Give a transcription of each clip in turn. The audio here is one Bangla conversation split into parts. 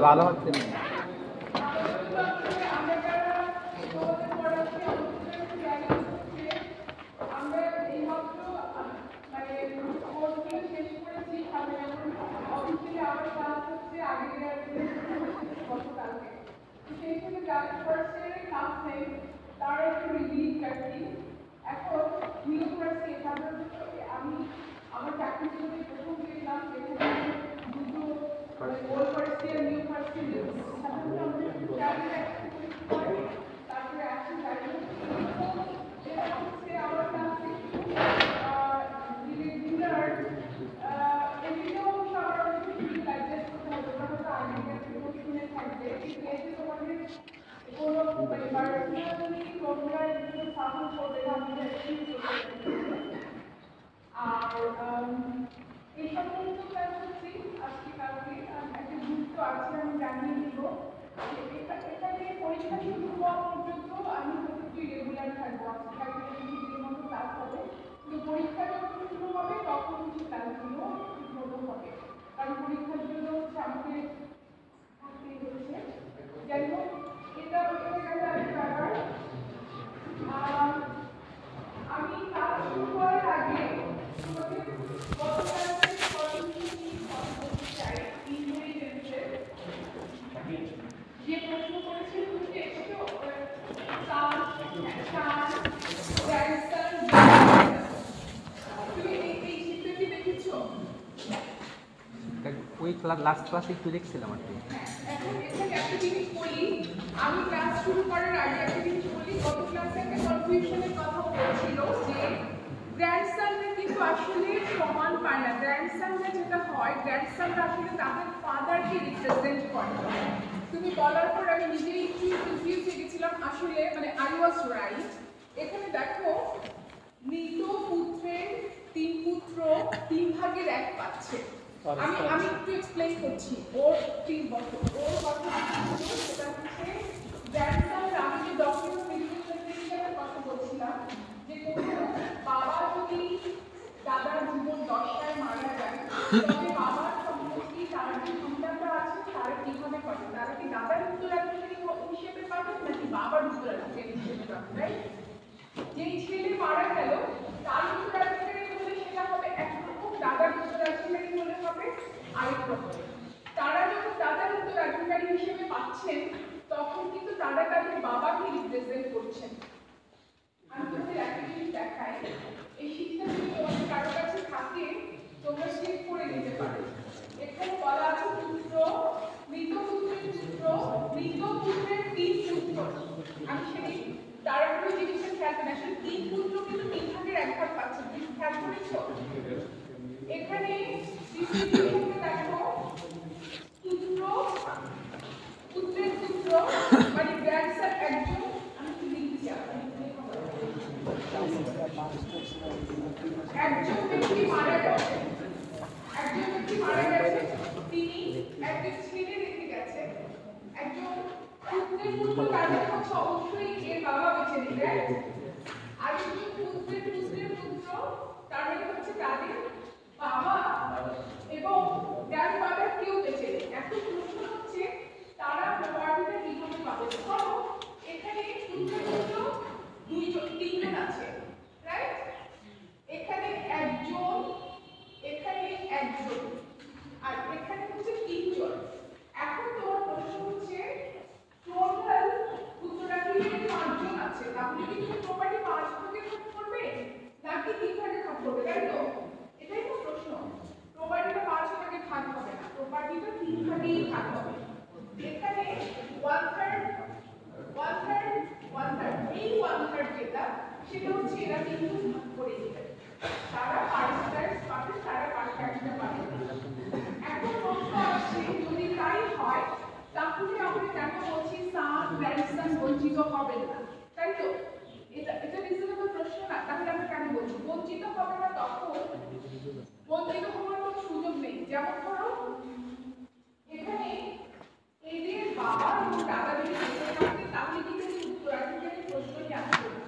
ভালো হচ্ছে না। আমার চাকরি জীবনে প্রথম দেখলাম যেখানে দুটো old first year new first year সাধারণত আমাদের তারপরে আসি হচ্ছে আমার ক্লাসে রেগুলার এমনিতেও সবার অনেক কিছু অ্যাডজাস্ট করতে হবে তোমরা হয়তো আগে শুনে থাকবে কিন্তু এতে তোমাদের কোনো মানে পার্সোনালি তোমরা একটু সাপোর্ট করবে না আমাদের আর এই সমস্ত ক্লাস হচ্ছে আজকে কালকে একটা গুরুত্ব আছে আমি জানিয়ে দিব এখানে পরীক্ষা শুরু হওয়া পর্যন্ত আমি প্রতিটি রেগুলার থাকবো আজকে কালকে ঠিকমতো মতো ক্লাস হবে কিন্তু পরীক্ষা যখন শুরু হবে তখন কিছু ক্লাসগুলো ঠিকমতো হবে কারণ পরীক্ষার জন্য হচ্ছে আমাকে থাকতেই হচ্ছে যাই হোক এটা আরেকটা ব্যাপার আমি ক্লাস শুরু করার আগে যে প্রশ্ন করেছিল তুমি দেখছো তুমি এই চিত্রটি দেখেছো ওই লাস্ট ক্লাসে একটু দেখছিলাম আর কি। এখন এখানে একটা জিনিস বলি আমি ক্লাস শুরু করার আগে একটা জিনিস বলি গত ক্লাসে একটা কনফিউশনের কথা বলছিল যে গ্র্যান্ডসানরা কিন্তু আসলে সমান পায় না গ্র্যান্ডসানরা যেটা হয় গ্র্যান্ডসানরা আসলে তাদের ফাদারকে রিপ্রেজেন্ট করে তুমি বলার পর আমি নিজেই একটু কনফিউজ হয়ে গেছিলাম আসলে মানে আই ওয়াজ রাইট এখানে দেখো মৃত পুত্রের 3 পুত্র 3 ভাগের 1 পাচ্ছে আমি একটু এক্সপ্লেইন করছি ওর 3 বছর ওর কথা সেটা হচ্ছে গ্র্যান্ডসানরা আমি যে ডক্টর মেডিকেল কথা বলছিলাম যে কোনো বাবা যদি দাদার জীবন 10টায় মারা যায় তবে বাবার সম্পত্তি তার যে সন্তানরা আছে তারা কিভাবে পাবে তারা কি দাদার উত্তরাধিকারী হিসেবে পাবে নাকি বাবার উত্তরাধিকারী হিসেবে পাবে রাইট যেই ছেলে মারা গেল তার উত্তরাধিকারী হলে সেটা হবে একরকম দাদার উত্তরাধিকারী হলে হবে আরেক রকম তারা যখন দাদার উত্তরাধিকারী হিসেবে পাচ্ছেন তখন কিন্তু তারা তাদের বাবাকে রিপ্রেজেন্ট করছেন আমি তোমাদের একটা জিনিস দেখাই এই শীটটা যদি তোমাদের কারো কাছে থাকে তোমরা চেক করে নিতে পারো এখানে বলা আছে পুত্র মৃত পুত্রের 3 পুত্র আমি সেই তারপরে জিনিসটা খেয়াল করি আসলে 3 পুত্র কিন্তু 3 ভাগের 1 ভাগ পাচ্ছে খেয়াল করেছো এখানে দেখো পুত্রের পুত্র মানে গ্র্যান্ডসন একজন আমি কি লিখছি একজন ব্যক্তি মারা গেছে তিনি একজন ছেলে রেখে গেছে একজন পুত্রের পুত্র তাদের হচ্ছে অবশ্যই এর বাবা বেঁচে নেবে আর একজন পুত্রের পুত্র তার মানে হচ্ছে তাদের বাবা এবং গ্র্যান্ডফাদার কেউ বেঁচে নেই এখন প্রশ্ন হচ্ছে তারা প্রপার্টিটা কিভাবে পাবে ধরো এখানে পুত্রের পুত্র 3জন আছে রাইট এখানে একজন আর এখানে হচ্ছে 3জন এখন তোমার প্রশ্ন হচ্ছে টোটাল উত্তরাধিকারী 5জন আছে তাহলে কি তুমি প্রপার্টি 5 ভাগে ভাগ করবে নাকি 3 ভাগে ভাগ করবে তাই তো এটাই তো প্রশ্ন প্রপার্টিটা 5 ভাগে ভাগ হবে না প্রপার্টিটা 3 ভাগেই ভাগ হবে এখানে 1/3 এই 1/3 যেটা সেটা হচ্ছে এরা কিন্তু ভাগ করে দিবে তারা পার্সেন্টেজ পাবে তারা পার্সেন্টেজটা পাবে এখন প্রশ্ন আসছে যদি তাই হয় তাহলে আমরা কেন বলছি সান গ্র্যান্ডসন বঞ্চিত হবেন না তাই তো এটা রিজনেবল প্রশ্ন না তাহলে আমরা কেন বলছি বঞ্চিত হবে না তখন বঞ্চিত হওয়ার কোনো সুযোগ নেই যেমন ধরো এখানে এদের বাবা বাবা এবং দাদা যদি বেঁচে থাকতেন তাহলে কিন্তু উত্তরাধিকারী প্রশ্নই আসতো না,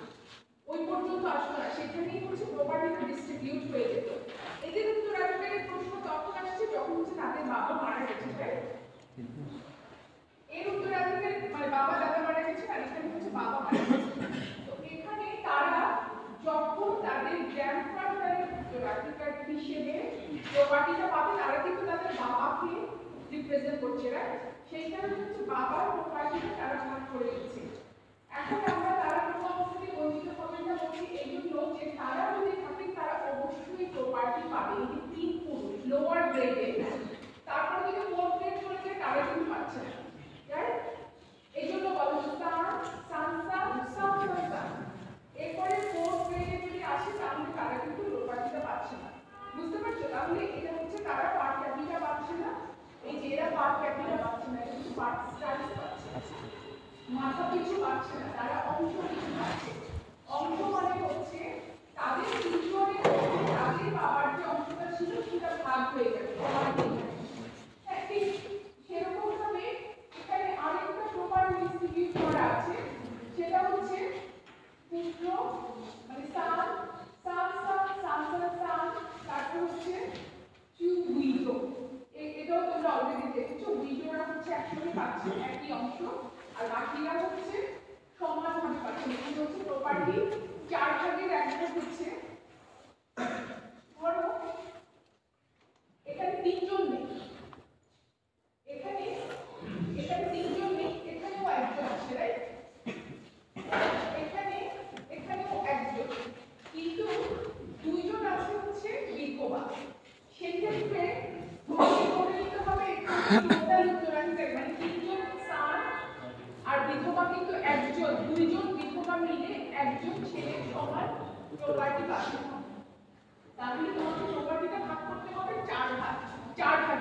ওই পর্যন্ত আসতো না, সেখানেই হচ্ছে প্রপার্টিটা ডিস্ট্রিবিউট হয়ে যেত। এদের উত্তরাধিকারী প্রশ্ন তখন আসছে যখন হচ্ছে তাদের বাবা মারা গেছে, তাই এর উত্তরাধিকারী মানে বাবা দাদা মারা গেছে আর এখানে হচ্ছে বাবা মারা গেছে। তো এখানে তারা যখন তাদের গ্র্যান্ডফাদারের উত্তরাধিকারী হিসেবে প্রপার্টিটা পাবে তারা কিন্তু তাদের বাবাকে রিপ্রেজেন্ট করছে, রাইট? সেই কারণে হচ্ছে বাবার প্রপার্টিটা তারা ভাগ করে দিচ্ছে। এখন আমরা তারা কোনো অংশ থেকে বঞ্চিত হবেন না বলছি এই জন্য যে তারা যদি থাকেন তারা অবশ্যই প্রপার্টি পাবে। এই যে তিন পুরুষ লোয়ার গ্রেডে, তারপর যদি ফোর্থ গ্রেড চলে যায় তারা কিন্তু পাচ্ছে না, রাইট? এই জন্য বলা হচ্ছে সান। এরপরে ফোর্থ গ্রেডে যদি আসে তাহলে তারা কিন্তু প্রপার্টিটা পাচ্ছে না, বুঝতে পারছো? তাহলে এটা হচ্ছে তারা পার্ট ক্যাপিটা পাচ্ছে না, এই যে এরা পার্ট ক্যাপিটা পাচ্ছে না, কিন্তু পার্ট স্টাইলস পাচ্ছে, মাথা পিছু পাচ্ছে না, তারা অংশ পিছু পাচ্ছে। অংশ মানে হচ্ছে তাদের দুজনের তাদের বাবার যে অংশটা ছিল সেটা ভাগ হয়ে যাবে। হ্যাঁ, ঠিক সেরকম ভাবে এখানে আরেকটা প্রপার ডিস্ট্রিবিউট করা আছে, সেটা হচ্ছে পুত্র মানে সান, তারপর হচ্ছে টু উইডো। এটাও তোমরা অলরেডি দেখেছো, উইডোরা হচ্ছে একসঙ্গে পাচ্ছে একই অংশ, আর বাকিরা হচ্ছে সমানভাবে পাচ্ছে। এটা হচ্ছে প্রপার্টি চার ভাগের এক ভাগ হচ্ছে, ধরো এখানে তিনজন নেই, এখানে তিনজন নেই, এখানেও একজন আছে, রাইট? এখানেও একজন, কিন্তু দুইজন আছে হচ্ছে বিধবা। সেক্ষেত্রে ধরে নিতে হবে টোটাল উত্তরাধিকারী মানে তিনজন সান আর বিধবা কিন্তু একজন, দুইজন বিধবা মিলে একজন ছেলে সমান প্রপার্টি পাবে। তাহলে তোমাকে প্রপার্টিটা ভাগ করতে হবে চার ভাগে, চারজন।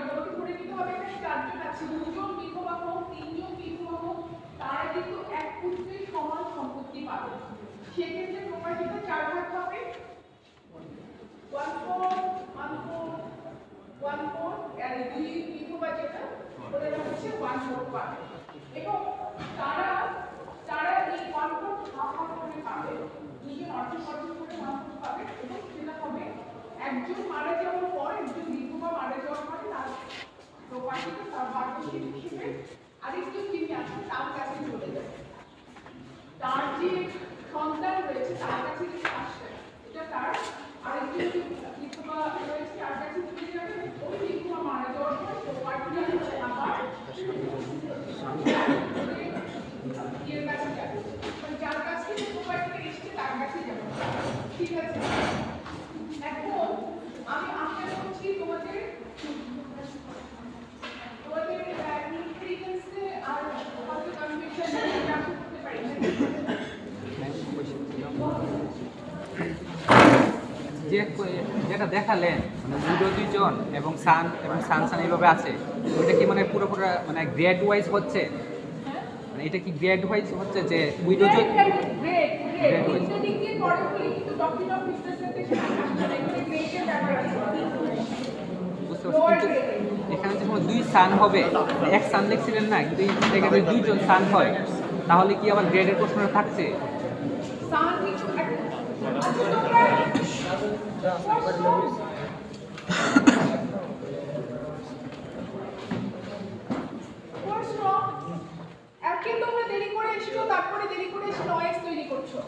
তোমাকে ধরে নিতে হবে এখানে চারজন আছে, দুজন বিধবা হোক তিনজন বিধবা হোক, তারা কিন্তু এক পুত্রের সমান সম্পত্তি পাবে। সেক্ষেত্রে প্রপার্টিটা চার ভাগ হবে, 1/4 আর দুই বিধবা যেটা ওটা হচ্ছে 1/4 পাবে। এবং তারা এই 1/4 ভাগ করে পাবে, দুজন অর্ধেক করে 1/4 পাবে। এবং সেটা হবে একজন মারা যাওয়ার পর, একজন বিধবা মারা যাওয়ার পরে তার প্রপার্টিতে তার বার্ষিক হিসেবে আরেকজন যিনি আছেন তার কাছে চলে যাবে। তার যে সন্তান রয়েছে তার কাছে কিন্তু আসবে, এটা তার আরেকজন বিধবা রয়েছে তার কাছে চলে যাবে। ওই বিধবা মারা যাওয়ার পর প্রপার্টিটা হচ্ছে আবার এর কাছে যাবে, যার কাছ থেকে প্রপার্টিটা এসছে তার কাছে যাবে, ঠিক আছে? এখন আমি আশা করছি তোমাদের ইনফ্লুয়েন্সে আর হয়তো কনভিকশন করতে পারি না। যেটা দেখালেন মানে উইডো দুইজন এবং সান এইভাবে আছে, ওইটা কি মানে পুরো মানে গ্রেড ওয়াইজ হচ্ছে? মানে এটা কি গ্রেড ওয়াইজ হচ্ছে যে উইডো গ্রেড ওয়াইজ দিক দিয়ে পড়ে বলি, কিন্তু ডক্টর অফ রিপ্রেজেন্টেশন আসলে এখানে গ্রেডের ব্যাপার আছে। বুঝতে পারছি, কিন্তু এখানে যখন দুই সান হবে, এক সান লিখছিলেন না, কিন্তু এখানে দুইজন সান হয়, তাহলে কি আবার গ্রেডের প্রশ্নটা থাকছে? সান কিছু আচ্ছা তোমরা দেরি করে এসছো, তারপরে দেরি করে এসে নয়েজ তৈরি করছো।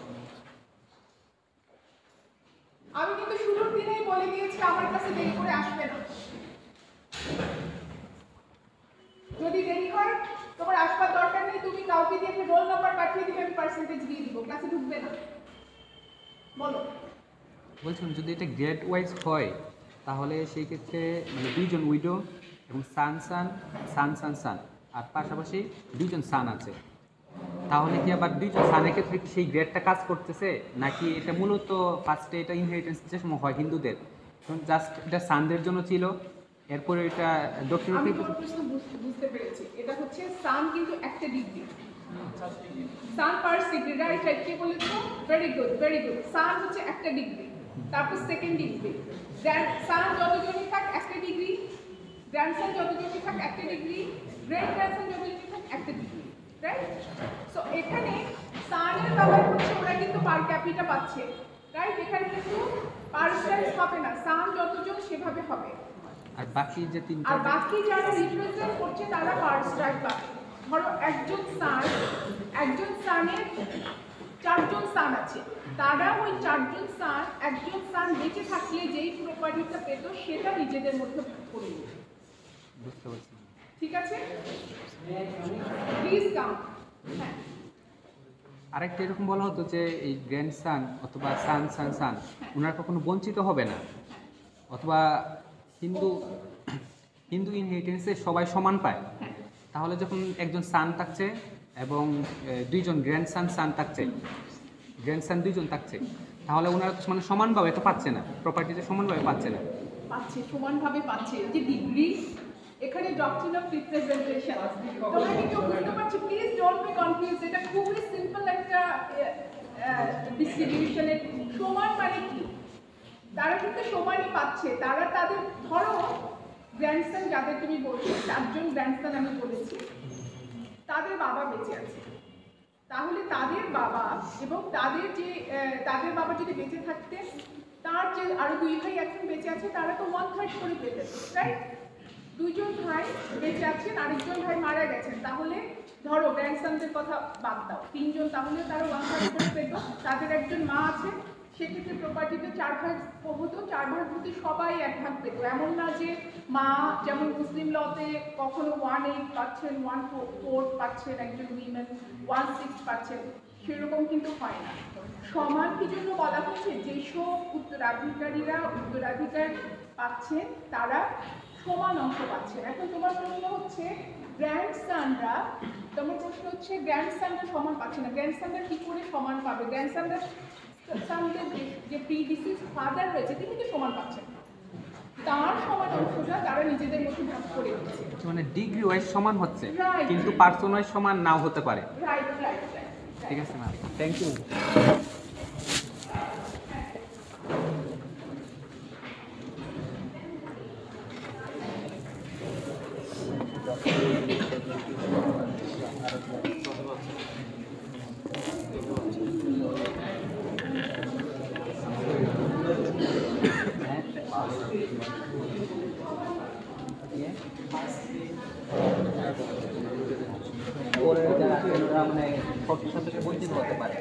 আমি কিন্তু শুরুর দিনেই বলে দিয়েছি আমার কাছে দেরি করে আসবে না। যদি দেরি হয় তোমার আসবার দরকার নেই, তুমি কাউকে দিয়ে একটা রোল নাম্বার পাঠিয়ে দিবে, আমি পার্সেন্টেজ দিয়ে দিব, ক্লাসে ঢুকবে না। বলো। বলছিলাম যদি এটা গ্রেড ওয়াইজ হয় তাহলে সেই ক্ষেত্রে মানে দুইজন উইডো এবং সান আর পাশাপাশি দুইজন সান আছে, তাহলে কি আবার দুইজন সানের ক্ষেত্রে কি সেই গ্রেডটা কাজ করতেছে, নাকি এটা মূলত ফার্স্টে এটা ইনহেরিটেন্স যে সময় হয় হিন্দুদের, জাস্ট এটা সানদের জন্য ছিল, এরপরে এটা দক্ষিণ আমি তোমার প্রশ্ন বুঝতে পেরেছি। এটা হচ্ছে সান কিন্তু একটা ডিগ্রি, সান ফার্স্ট ডিগ্রি, রাইট? কে বলেছো? Very good. সান হচ্ছে একটা ডিগ্রি, তারপর সেকেন্ড ডিগ্রি, সান যতজনই থাক একটা ডিগ্রি, গ্র্যান্ডসান যতজনই থাক একটা ডিগ্রি, গ্রেট রাইট? সো এখানে সানের ব্যাপার হচ্ছে ওরা কিন্তু পার ক্যাপিটা পাচ্ছে, রাইট? এখানে কিন্তু পার স্ট্রাইক হবে না, সান যতজন সেভাবে হবে। আর বাকি যে তিনটা, আর বাকি যারা রিপ্রেজেন্ট করছে তারা পার স্ট্রাইক পাবে। ধরো একজন সানের 4জন সান আছে, তারা ওই 4জন সান, একজন সান বেঁচে থাকলে যেই প্রপার্টিটা পেত সেটা নিজেদের মধ্যে ভাগ করে নেবে। বুঝতে পারছি। ঠিক আছে, প্লিজ কাউন্ট। হ্যাঁ, আরেকটা এরকম বলা হতো যে এই গ্র্যান্ড সান অথবা সান সান সান ওনারা কখনো বঞ্চিত হবে না, অথবা হিন্দু হিন্দু ইনহেরিটেন্সে সবাই সমান পায়। তাহলে যখন একজন সান থাকছে এবং দুইজন গ্র্যান্ড সান থাকছে, গ্র্যান্ড সান দুইজন থাকছে, তাহলে ওনারা তো মানে সমানভাবে তো পাচ্ছে না, প্রপার্টিতে সমানভাবে পাচ্ছে না। পাচ্ছে, সমানভাবে পাচ্ছে। যে ডিগ্রি, এখানে ডক্ট্রিন অফ রিপ্রেজেন্টেশন, তোমরা কি কেউ বুঝতে পারছো? Please don't be confuse. এটা খুবই সিম্পল একটা ডিস্ট্রিবিউশনের। সমান মানে কি? তারা কিন্তু সমানই পাচ্ছে। তারা তাদের, ধরো গ্র্যান্ডসন যাদের তুমি বলছো, 4জন গ্র্যান্ডসন আমি বলেছি, তাদের বাবা বেঁচে আছে, তাহলে তাদের বাবা এবং তাদের বাবা যদি বেঁচে থাকতেন, তার যে আরো 2 ভাই এখন বেঁচে আছে, তারা তো 1/3 করে পেতেন, রাইট? 2জন ভাই বেঁচে আছেন, আরেকজন ভাই মারা গেছেন, তাহলে ধরো গ্র্যান্ডসনদের কথা বাদ দাও, 3জন, তাহলে তারা 1/3 করে পেত। তাদের একজন মা আছে, সেক্ষেত্রে প্রপার্টিতে 4 ভাগ হতো, 4 ভাগ হতে সবাই 1 ভাগ পেত। এমন না যে মা, যেমন মুসলিম লতে কখনো 1/8 পাচ্ছেন, 1/4 পাচ্ছেন, একজন উইমেন 1/6 পাচ্ছেন, সেরকম কিন্তু হয় না। সমান কি জন্য বলা হচ্ছে? যেসব উত্তরাধিকারীরা উত্তরাধিকার পাচ্ছেন তারা সমান অংশ পাচ্ছেন। এখন তোমার প্রশ্ন হচ্ছে গ্র্যান্ডসানরা সমান পাচ্ছে না, গ্র্যান্ডসানরা কি করে সমান পাবে? গ্র্যান্ডসানদের যে প্রিডিসিস ফাদার রয়েছে তিনি তো সমান পাচ্ছেন, তার সমান অংশটা তারা নিজেদের মধ্যে ভাগ করে দিচ্ছে। মানে ডিগ্রি ওয়াইজ সমান হচ্ছে, Right. কিন্তু পার্সন ওয়াইজ সমান নাও হতে পারে। রাইট। ঠিক আছে ম্যাম, থ্যাংক ইউ। পরে যারা আছেন ওরা মানে শর্তের সাথে বঞ্চিত হতে পারে।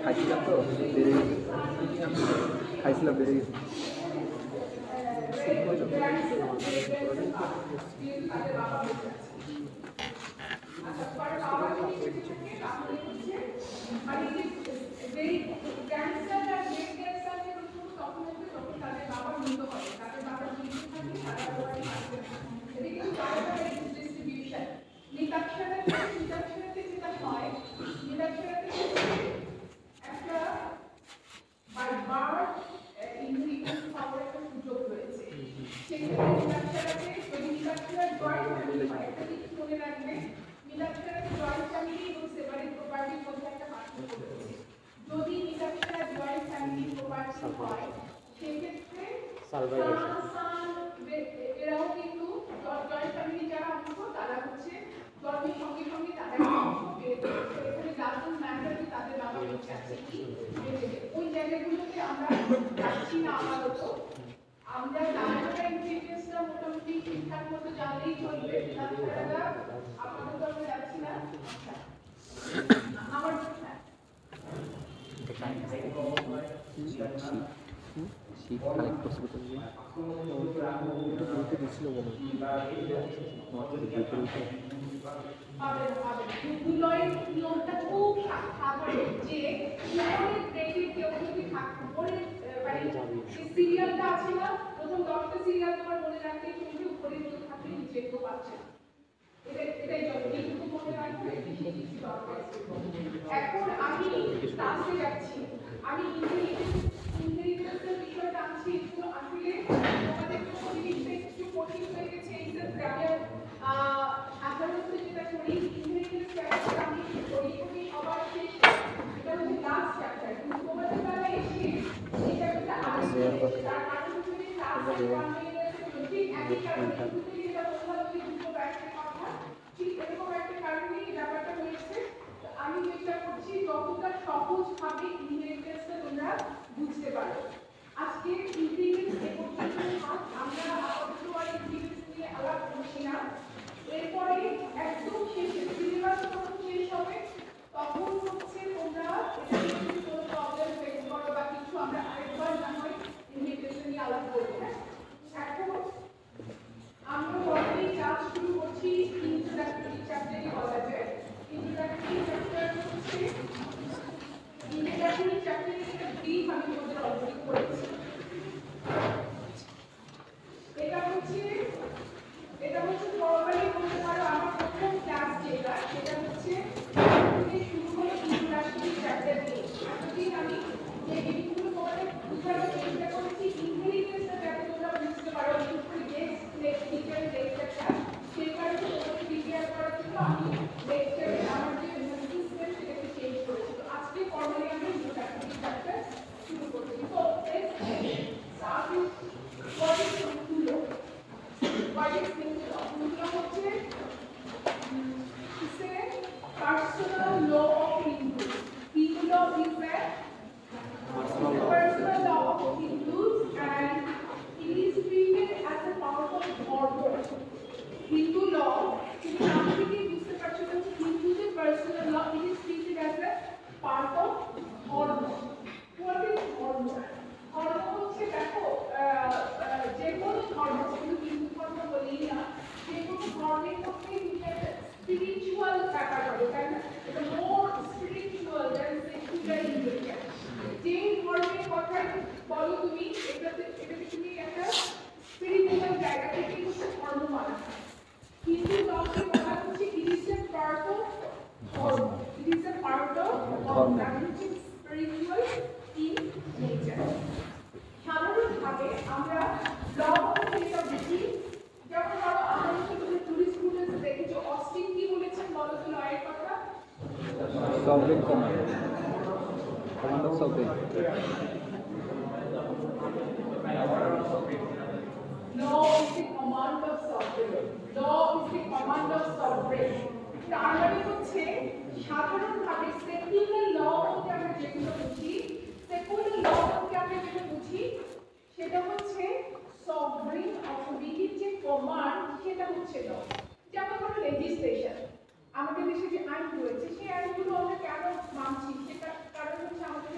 খাইছিলাম তো বেড়ে গেছে, খাইছিলাম বেড়ে গেছে। এরাও কিন্তু জয়েন্ট ফ্যামিলি যারা অংশ তারা হচ্ছে জন্মের সঙ্গে সঙ্গে তাদের অংশ বেড়ে যাচ্ছে। এখানে ডাজন্ট ম্যাটার যে তাদের বাবা বেঁচে আছে কি বেড়ে যাবে। ওই জায়গাগুলোতে আমরা যাচ্ছি না। আপাতত আমরা জানাটা ইনফ্লুয়েন্সটা মোটামুটি ঠিকঠাক মতো জানলেই চলবে, তাছাড়া আপাতত আমরা যাচ্ছি না। আমার শীত কালেক্ট করছে দিচ্ছিল বলে দুলয়ের নিয়মটা খুব সাধারণ, যে উপরের গ্রেডের কেউ যদি থাকে, উপরের মানে সিরিয়ালটা আছে না, প্রথম 10টা সিরিয়াল তোমার মনে রাখতে চলবে, উপরে কেউ থাকলে নিচে কেউ পাচ্ছে না। এটাই যতটুকু মনে রাখবে বেশি কিছু দরকার। এখন আমি ক্লাসে যাচ্ছি, আমি ইন্টেলিজেন্সের বিষয়টা আনছি, একটু আসলে তোমাদের রেয়ার কথা তার কারণ হচ্ছে যে ক্লাস এটা রেয়ার 1 এর ঠিক একই কারণে শুরুতে যেটা বললাম যে দুটো ব্যাচের কথা ঠিক এরকম একটা কারণে এই ব্যাপারটা হয়েছে। তো আমি চেষ্টা করছি যতটা সহজভাবে ইনহেরিটেন্সটা তোমরা বুঝতে পারো। আজকে ইনহেরিটেন্স এ পর্যন্ত থাক, আমরা আপাতত আর ইনহেরিটেন্স নিয়ে আলাপ করছি না। এরপরে একদম শেষে সিলেবাস যখন শেষ হবে তখন হচ্ছে তোমরা এটা নিয়ে যদি কোনো প্রবলেম ফেস করো বা কিছু আমরা আরেকবার না হয় ইনহেরিটেন্স নিয়ে আলাপ করবো। হ্যাঁ, এখন আমরা অলরেডি ক্লাস শুরু করছি ইন্ট্রোডাক্টরি চ্যাপ্টারে বলা যায়। ইন্ট্রোডাক্টরি চ্যাপ্টার হচ্ছে ইন্ট্রোডাক্টরি চ্যাপ্টারে একটা ব্রিফ আমি তোমাদের অলরেডি করেছি। এটা হচ্ছে ফর্মালি বলতে পারো আমার প্রথম ক্লাস যেটা সেটা হচ্ছে থেকে শুরু হলো ইন্ট্রোডাক্টরি চ্যাপ্টার দিয়ে। এতদিন আমি যে জিনিসগুলো তোমাদের বোঝানোর চেষ্টা করেছি ইনহেরিটেন্সটা যাতে তোমরা বুঝতে পারো একটু লেকচার লেকচারটা সেই কারণে তোমাদের প্রিপেয়ার করার জন্য আমি লেকচারে আমার যে সিস্টেম সেটাকে চেঞ্জ করেছি। তো আজকে ফর্মালি আমি ইন্ট্রোডাক্টরি চ্যাপ্টার শুরু করছি। তো start with what is Hindu law? What is Hindu law? Hindu law হচ্ছে is a personal law of Hindus. Hindu law is a personal law of Hindus and it is treated as a part of order. Hindu law, তুমি নাম থেকে বুঝতে পারছো যে হিন্দু যে personal law, it is treated as a part of order. What is order? ধর্ম হচ্ছে দেখো যে কোনো ধর্ম শুধু হিন্দু ধর্ম বলেই না যে কোনো ধর্মের মধ্যে স্পিরিচুয়াল ব্যাপার হবে তাই না এটা মোর স্পিরিচুয়াল দ্যান সেকুলার রিলিজিয়ন যে ধর্মের কথা বলো তুমি এটাতে তুমি একটা স্পিরিচুয়াল জায়গা থেকে হচ্ছে ধর্ম মানা হিন্দু ধর্মের কথা হচ্ছে it is a part of dharma it is a part of dharma that হচ্ছে স্পিরিচুয়াল ইন নেচার সাধারণভাবে আমরা ল বলতে যেটা বুঝি যেমন ধরো আমাদের সাথে টুরিস্ট স্টুডেন্টস দেখেছো অস্টিন কি বলেছেন বলো তো লয়ের কথা sovereign command of sovereign law is the command of sovereign law is the command of sovereign তার মানে হচ্ছে সাধারণভাবে সেকুলার ল বলতে আমরা যেগুলো বুঝি সেকুলার ল বলতে আমরা যেটা বুঝি সেটা হচ্ছে সভরেন অথরিটির যে কমান্ড সেটা হচ্ছে ল যেমন ধরো লেজিসলেশন আমাদের দেশে যে আইন রয়েছে সেই আইনগুলো আমরা কেন মানছি সেটা কারণ হচ্ছে আমাদের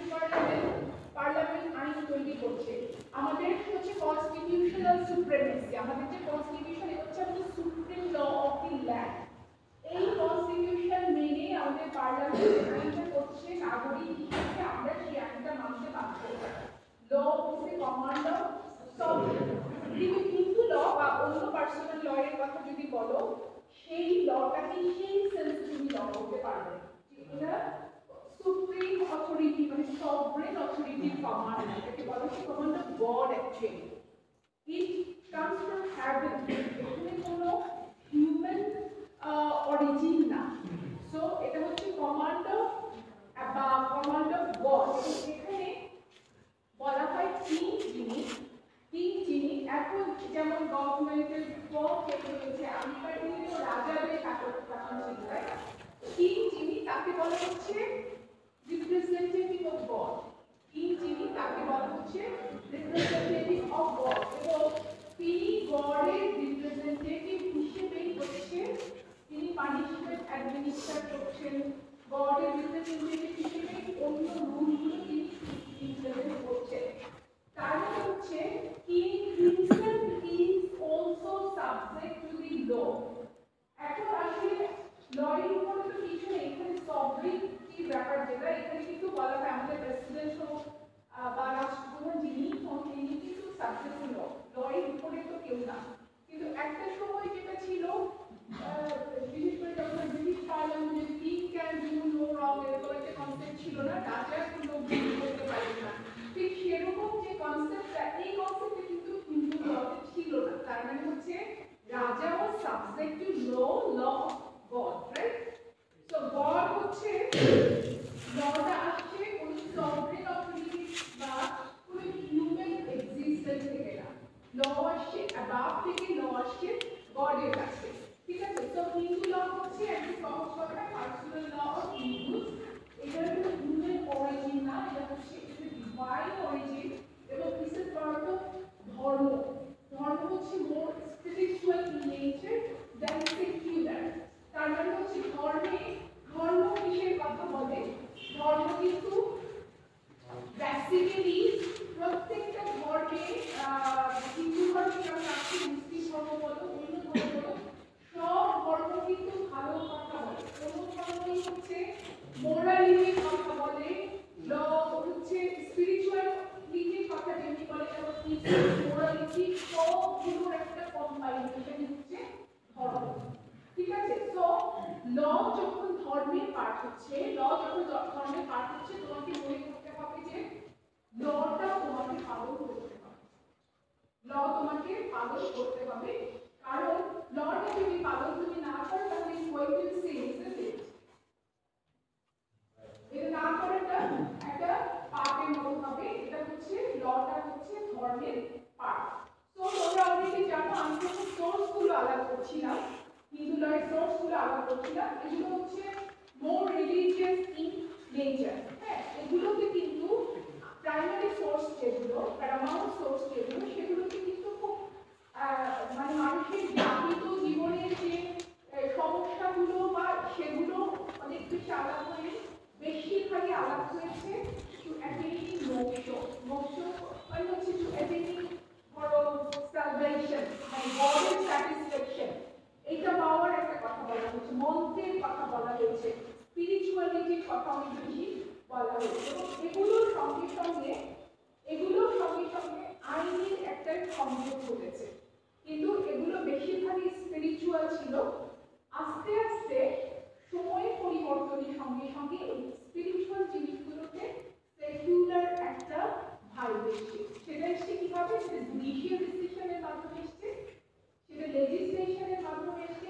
পার্লামেন্ট আইন তৈরি করছে আমাদের হচ্ছে কনস্টিটিউশনাল সুপ্রিমেসি আমাদের যে কনস্টিটিউশন এটা হচ্ছে আমাদের supreme law of the land এই কনস্টিটিউশন মেনে আমাদের পার্লামেন্ট আইনটা করছে নাগরিক হিসেবে আমরা সেই আইনটা মানতে বাধ্য law is the command of sovereign কিন্তু হিন্দু ল বা অন্য পার্সোনাল ল এর কথা যদি বলো সেই লটাকে সেই সেন্সে তুমি ল করতে পারবে এটা সুপ্রিম অথরিটি মানে সভরেন অথরিটির কমান্ড এটাকে বলা হয় command of god actually it comes from heaven এখানে কোনো হিউম্যান অরিজিন না সো এটা হচ্ছে কমান্ড অফ গড এখানে বলা হয় যিনি এখন যেমন গভর্নমেন্টের পক্ষে রয়েছে আগেকার দিনে রাজাদের শাসন ছিল তাই না যিনি তাকে বলা হচ্ছে রিপ্রেজেন্টেটিভ অফ গড যিনি তাকে বলা হচ্ছে রিপ্রেজেন্টেটিভ অফ গড এবং তিনি গডের রিপ্রেজেন্টেটিভ হিসেবেই হচ্ছে তিনি পানিশমেন্ট অ্যাডমিনিস্ট্রেট করছেন গডের রিপ্রেজেন্টেটিভ হিসেবে অন্য রুলগুলো তিনি ইমপ্লিমেন্ট করছেন তার মানে হচ্ছে he himself is also subject to the law এখন আসলে লয়ের উপরে তো কিছু নেই এখানে সভরেন কি ব্যাপার যেটা এখানে কিন্তু বলা হয় আমাদের প্রেসিডেন্ট হোক বা রাষ্ট্র ডিভাইন অরিজিন এবং দিস ইজ পার্ট অফ ধর্ম। ধর্ম হচ্ছে more spiritual in nature than secular. তার মানে হচ্ছে ধর্ম কিসের কথা বলে? ধর্ম কিন্তু বেসিক্যালি প্রত্যেকটা ধর্মে, হিন্দু ধর্ম যেমন আছে, মুসলিম ধর্ম বলো, অন্য ধর্ম বলো, সব ধর্ম কিন্তু ভালো কথা বলে। কোনো ধর্মই হচ্ছে মোরালিটির কথা বলে, ল হচ্ছে স্পিরিচুয়ালিটির কথা যেমনি বলে, যেমন মোরালিটি, সবগুলোর একটা কম্বাইনেশন হচ্ছে ধর্ম। ঠিক আছে? সো ল যখন ধর্মের পার্ট হচ্ছে, তোমাকে মনে করতে হবে যে লটা তোমাকে পালন করতে হবে। কারণ লটা যদি পালন তুমি না করো তাহলে what will say is it, এটা না করাটা একটা পাপের মতো হবে। এটা হচ্ছে লটা হচ্ছে ধর্মের পার্ট। তো তোমরা অলরেডি জানো, আমি যখন সোর্সগুলো আলাদা করছিলাম, হিন্দু লয়ের সোর্সগুলো আলাদা করছিলাম, এগুলো হচ্ছে মোর রিলিজিয়াস ইন নেচার। হ্যাঁ, এগুলোতে কিন্তু প্রাইমারি সোর্স যেগুলো, প্যারামাউন্ট সোর্স যেগুলো, সেগুলোতে কিন্তু খুব মানে মানুষের জাগৃত জীবনের যে সমস্যাগুলো বা সেগুলো অনেক বেশি আলাদা হয়ে, বেশিরভাগই আলাদা হয়েছে টু অ্যাটেইনিং মোক্ষ। মোক্ষ মানে হচ্ছে টু অ্যাটেইনিং সালভেশন, মানে গডের স্যাটিসফ্যাকশন। এটা পাওয়ার একটা কথা বলা হয়েছে, মন্ত্রের কথা বলা হয়েছে, স্পিরিচুয়ালিটির কথা অনেক বেশি বলা হয়েছে। এবং এগুলোর সঙ্গে সঙ্গে আইনের একটা সংযোগ ঘটেছে, কিন্তু এগুলো বেশিরভাগই স্পিরিচুয়াল ছিল। আস্তে আস্তে সময় পরিবর্তনের সঙ্গে সঙ্গে এই স্পিরিচুয়াল জিনিসগুলোকে সেকুলার একটা ভাইব এসছে। সেটা এসছে কিভাবে? সেটা জুডিশিয়াল ডিসিশনের মাধ্যমে এসছে, সেটা লেজিসলেশনের মাধ্যমে এসছে,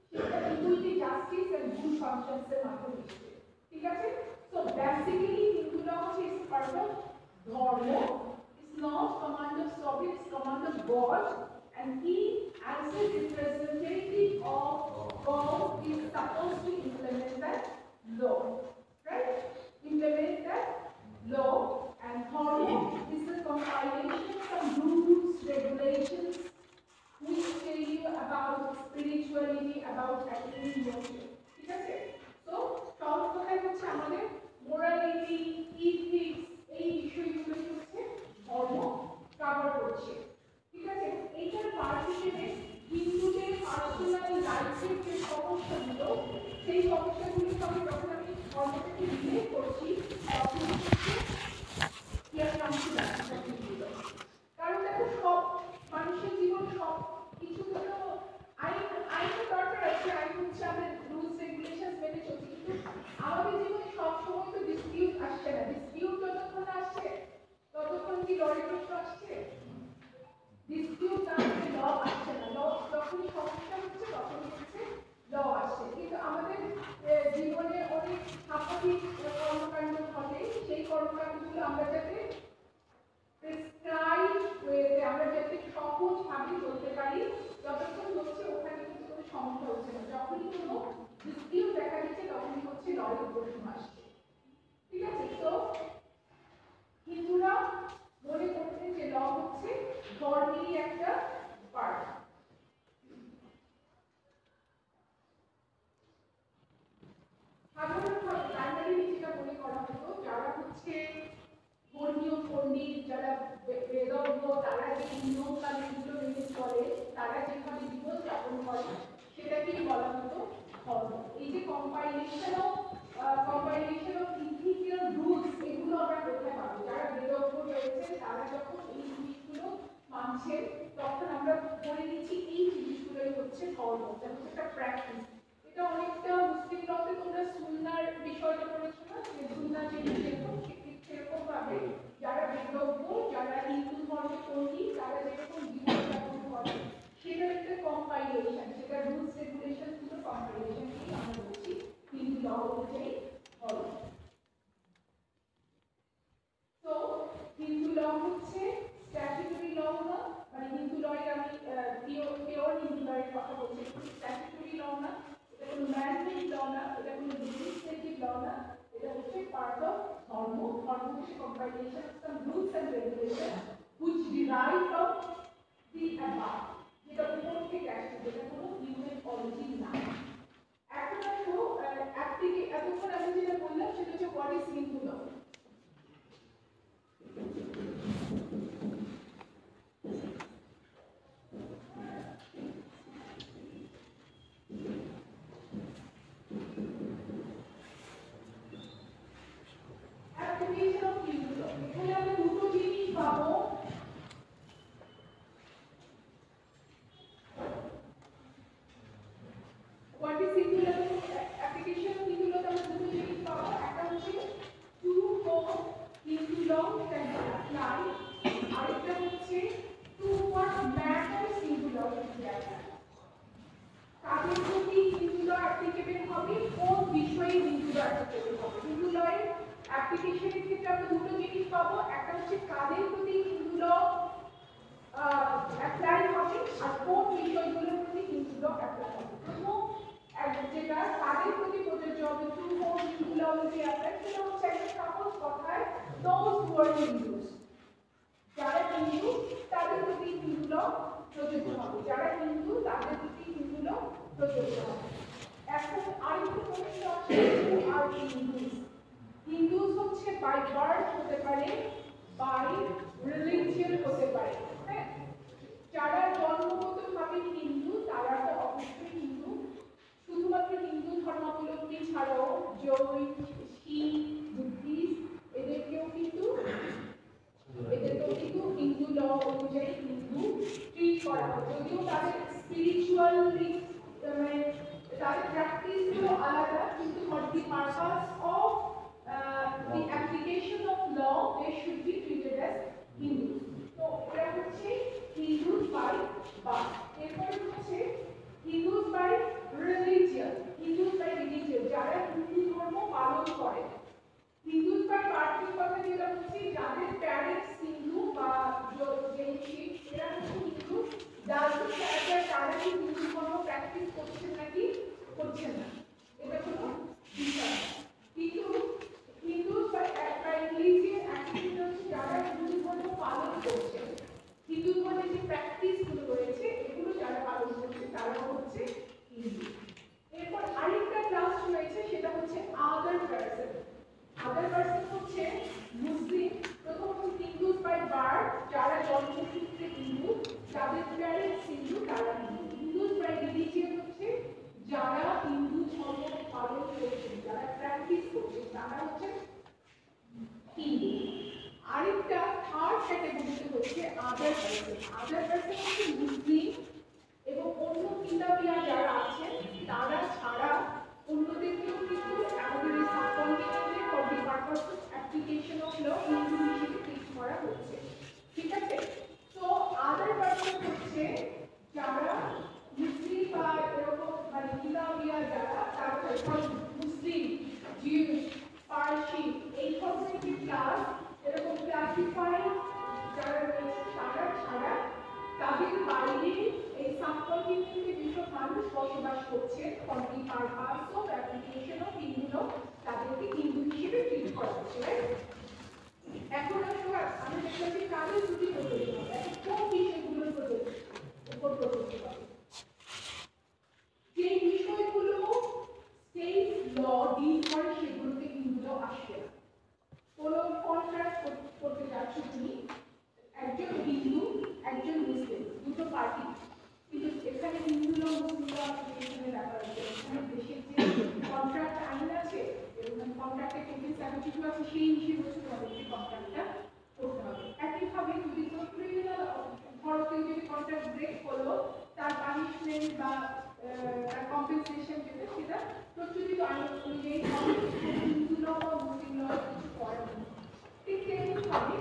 সেটা ইকুইটি, জাস্টিস এন্ড গুড কনসিয়েন্সের মাধ্যমে এসছে। ঠিক আছে? সো বেসিক্যালি হিন্দু ল হচ্ছে ইজ পার্ট অফ ধর্ম, is not command of sovereign, it's command of God, and he as a representative of God is supposed to implement that law, right? Implement that law, and dharma is the compilation of some rules, regulations which tell you about spirituality, about attaining moksha. ঠিক আছে? So সব কথাই হচ্ছে আমাদের মোরালিটি, ইথিক্স, এই বিষয়গুলো হচ্ছে ধর্ম কভার করছে। ঠিক আছে? এইটার পার্ট হিসেবে হিন্দুদের পার্সোনাল লাইফের যে সমস্যাগুলো, সেই সমস্যাগুলোর সঙ্গে যখন আমি ধর্মটাকে রিলেট করছি, তখন হচ্ছে কারণ দেখো, সব মানুষের জীবন সব কিছু তো আইনের দরকার আছে, আইন হচ্ছে আমাদের রুলস রেগুলেশন মেনে চলছে, কিন্তু আমাদের জীবনে সব সময় তো ডিসপিউট আসছে না। ডিসপিউট যতক্ষণ আসছে ততক্ষণ কি লড়াই প্রশ্ন আসছে? ডিসপিউট না আসছে, ল আসছে না। ল যখনই সমস্যা হচ্ছে তখনই হচ্ছে ল আসছে। কিন্তু আমাদের জীবনে অনেক স্বাভাবিক কর্মকাণ্ড ঘটে, সেই কর্মকাণ্ডগুলো আমরা যাতে প্রেসক্রাইবড ওয়েতে, আমরা যাতে সহজভাবে চলতে পারি, যতক্ষণ হচ্ছে ওখানে কিন্তু কোনো সমস্যা হচ্ছে না। যখনই কোনো ডিসপিউট দেখা দিচ্ছে তখনই হচ্ছে লড়াই প্রশ্ন আসছে। ঠিক আছে? তো হিন্দুরা মনে করতেন যে ল হচ্ছে ধর্মেরই একটা পার্ট। সাধারণভাবে প্রাইমারি যেটা মনে করা হতো, যারা হচ্ছে ধর্মীয় পণ্ডিত, যারা বেদজ্ঞ, তারা যে নিয়ম কানুনগুলো মেনে চলে, তারা যেভাবে জীবন যাপন করে, সেটাকেই বলা হতো ধর্ম। এই যে কম্পাইলেশন অফ ইথিক্যাল রুলস, এগুলো আমরা কোথায় পাবো? যারা বেদজ্ঞ রয়েছে তারা যখন এই জিনিসগুলো মানছেন, তখন আমরা বলে নিচ্ছি এই জিনিসগুলোই হচ্ছে ধর্ম, এটা হচ্ছে একটা প্র্যাকটিস। এটা অনেকটা মুসলিম লতে তোমরা সুন্নাহর বিষয়টা পড়েছো না, যে সুন্নাহ যেরকম সেরকম ভাবে যারা বেদজ্ঞ, যারা হিন্দু ধর্মে পণ্ডিত, তারা যেরকম জীবন যাপন করে, সেটার একটা কম্পাইলেশন, সেটা রুলস রেগুলেশন গুলো কম্পাইলেশনকেই আমরা বলছি হিন্দু ল অনুযায়ী ধর্ম। তো হিন্দু ল হচ্ছে স্ট্যাচুটরি ল না, মানে হিন্দু লয়ের আমি পিওর হিন্দু লয়ের কথা বলছি, স্ট্যাচুটরি ল না, এটা কোনো ম্যানমেড ল না, এটা কোনো লেজিসলেটিভ ল না, এটা হচ্ছে পার্ট অফ ধর্ম। ধর্ম হচ্ছে compilation of some rules and regulation which derive from the above, যেটা উপর থেকে আসছে, যেটা কোনো হিউম্যান অরিজিন না। এখন একটু এতক্ষণ আমি যেটা বললাম সেটা হচ্ছে what is Hindu law. Application of Hindu law, এখানে আমরা দুটো জিনিস পাবো। What is Hindu law? Application of Hindu law আমরা দুটো জিনিস পাবো। একটা হচ্ছে to whom Hindu law can be applied, আরেকটা হচ্ছে to what matters Hindu law can be applied। কাদের প্রতি হিন্দু ল অ্যাপ্লিকেবল হবে, কোন বিষয়ে হিন্দু ল অ্যাপ্লিকেবল হবে। হিন্দু ল এর অ্যাপ্লিকেশনের ক্ষেত্রে আমরা দুটো জিনিস পাবো, একটা হচ্ছে কাদের প্রতি হিন্দু ল অ্যাপ্লাই হবে আর কোন বিষয়গুলোর প্রতি হিন্দু ল অ্যাপ্লাই হবে। প্রথম যেটা কাদের প্রতি প্রযোজ্য হবে, to whom Hindu law will be applied, সেটা হচ্ছে একটা সহজ কথায় দোজ হু আর হিন্দুস, যারা হিন্দু তাদের প্রতি হিন্দু ল প্রযোজ্য হবে, যারা হিন্দু তাদের প্রতি হিন্দু ল প্রযোজ্য হবে। এখন আরেকটা প্রশ্ন আছে, হু আর হিন্দুস। হিন্দুস হচ্ছে বাই বার্থ হতে পারে, বাই রিলিজিয়ন হতে পারে। হ্যাঁ, যারা জন্মগতভাবে হিন্দু তারা তো অবশ্যই হিন্দু। শুধুমাত্র হিন্দু ধর্মাবলম্বী ছাড়াও জৈন, শিখ, বুদ্ধিস্ট এদেরকেও কিন্তু হিন্দু ল অনুযায়ী হিন্দু ট্রিট করা হয়, যদিও তাদের স্পিরিচুয়াল মানে তাদের প্র্যাকটিস গুলো আলাদা, কিন্তু for the purpose of the application of law they should be treated as Hindus। তো এটা হচ্ছে Hindus by birth। এরপর হচ্ছে Hindus by religion। Hindus by religion যারা হিন্দু ধর্ম পালন করে। Hindus by birth এর কথা যেটা হচ্ছে যাদের প্যারেন্টস হিন্দু বা জৈন শিখ এরা হচ্ছে হিন্দু, ডাজন্ট ম্যাটার তারা কি হিন্দু ধর্ম প্র্যাকটিস করছেন নাকি করছেন না, এটা কোনো বিষয় না। কিন্তু হিন্দুস বা রিলিজিয়ান অ্যাক্টিভিটি হচ্ছে যারা হিন্দু ধর্ম পালন করছে, হিন্দু ধর্মের যে প্র্যাকটিসগুলো রয়েছে এগুলো যারা পালন করছে তারা হচ্ছে হিন্দু। এরপর আরেকটা ক্লাস রয়েছে সেটা হচ্ছে আদার পারসন। আদার পারসন হচ্ছে মুসলিম। প্রথম হচ্ছে হিন্দুস বাই বার্থ, যারা জন্মসূত্রে হিন্দু, যাদের প্যারেন্টস হিন্দু তারা হিন্দু। হিন্দুস বাই রিলিজিয়ন হচ্ছে যারা হিন্দু ধর্ম পালন করছেন, যারা প্র্যাকটিস করছেন তারা হচ্ছে হিন্দু। আরেকটা থার্ড ক্যাটাগরিতে হচ্ছে আদার পারসন। আদার পারসন হচ্ছে মুসলিম এবং অন্য কিতাবিয়া যারা আছেন তারা ছাড়া অন্যদেরকেও কিন্তু আমাদের এই সাবকন্টিনেন্টে for the purpose of application of law Hindu হিসেবে ট্রিট করা হচ্ছে। ঠিক আছে, তো আদার পারসন হচ্ছে যারা মুসলিম বা এরকম মানে কিতাবিয়া যারা তারা মুসলিম, জিউ, পার্সি এই ধরনের যে ক্লাস এরকম ক্লাসিফাইড যারা রয়েছে তারা ছাড়া তাদের বাইরে এই সাবকন্টিনেন্টে যেসব মানুষ বসবাস করছে for the purpose of application of Hindu law তাদেরকে হিন্দু হিসেবে ট্রিট করা হচ্ছে। এখন আমি দেখলাম যে কাদের দুটি প্রযোজ্য হবে, কোন বিষয়গুলোর উপর প্রযোজ্য হবে। যে বিষয়গুলো স্টেট ল ডিল করে সেগুলোতে হিন্দু ল আসবে না। কোনো কন্ট্রাক্ট করতে যাচ্ছে তুমি, একজন হিন্দু একজন মুসলিম, দুটো পার্টি, কিন্তু এখানে হিন্দু ল মুসলিম ল এখানে রাখা হয়েছে। এখানে দেশের যে কন্ট্রাক্ট আইন আছে এবং কন্ট্রাক্টের টেবিল কিছু আছে সেই হিসেবে হচ্ছে তোমাদেরকে কন্ট্রাক্টটা করতে হবে। একইভাবে যদি কোনো ক্রিমিনাল ধরো কেউ যদি কন্ট্রাক্ট ব্রেক করলো তার পানিশমেন্ট বা তার কম্পেনসেশন যেটা সেটা প্রচলিত আইন অনুযায়ী হবে, হিন্দু ল বা মুসলিম ল কিছু করার নেই। ঠিক তেমনিভাবে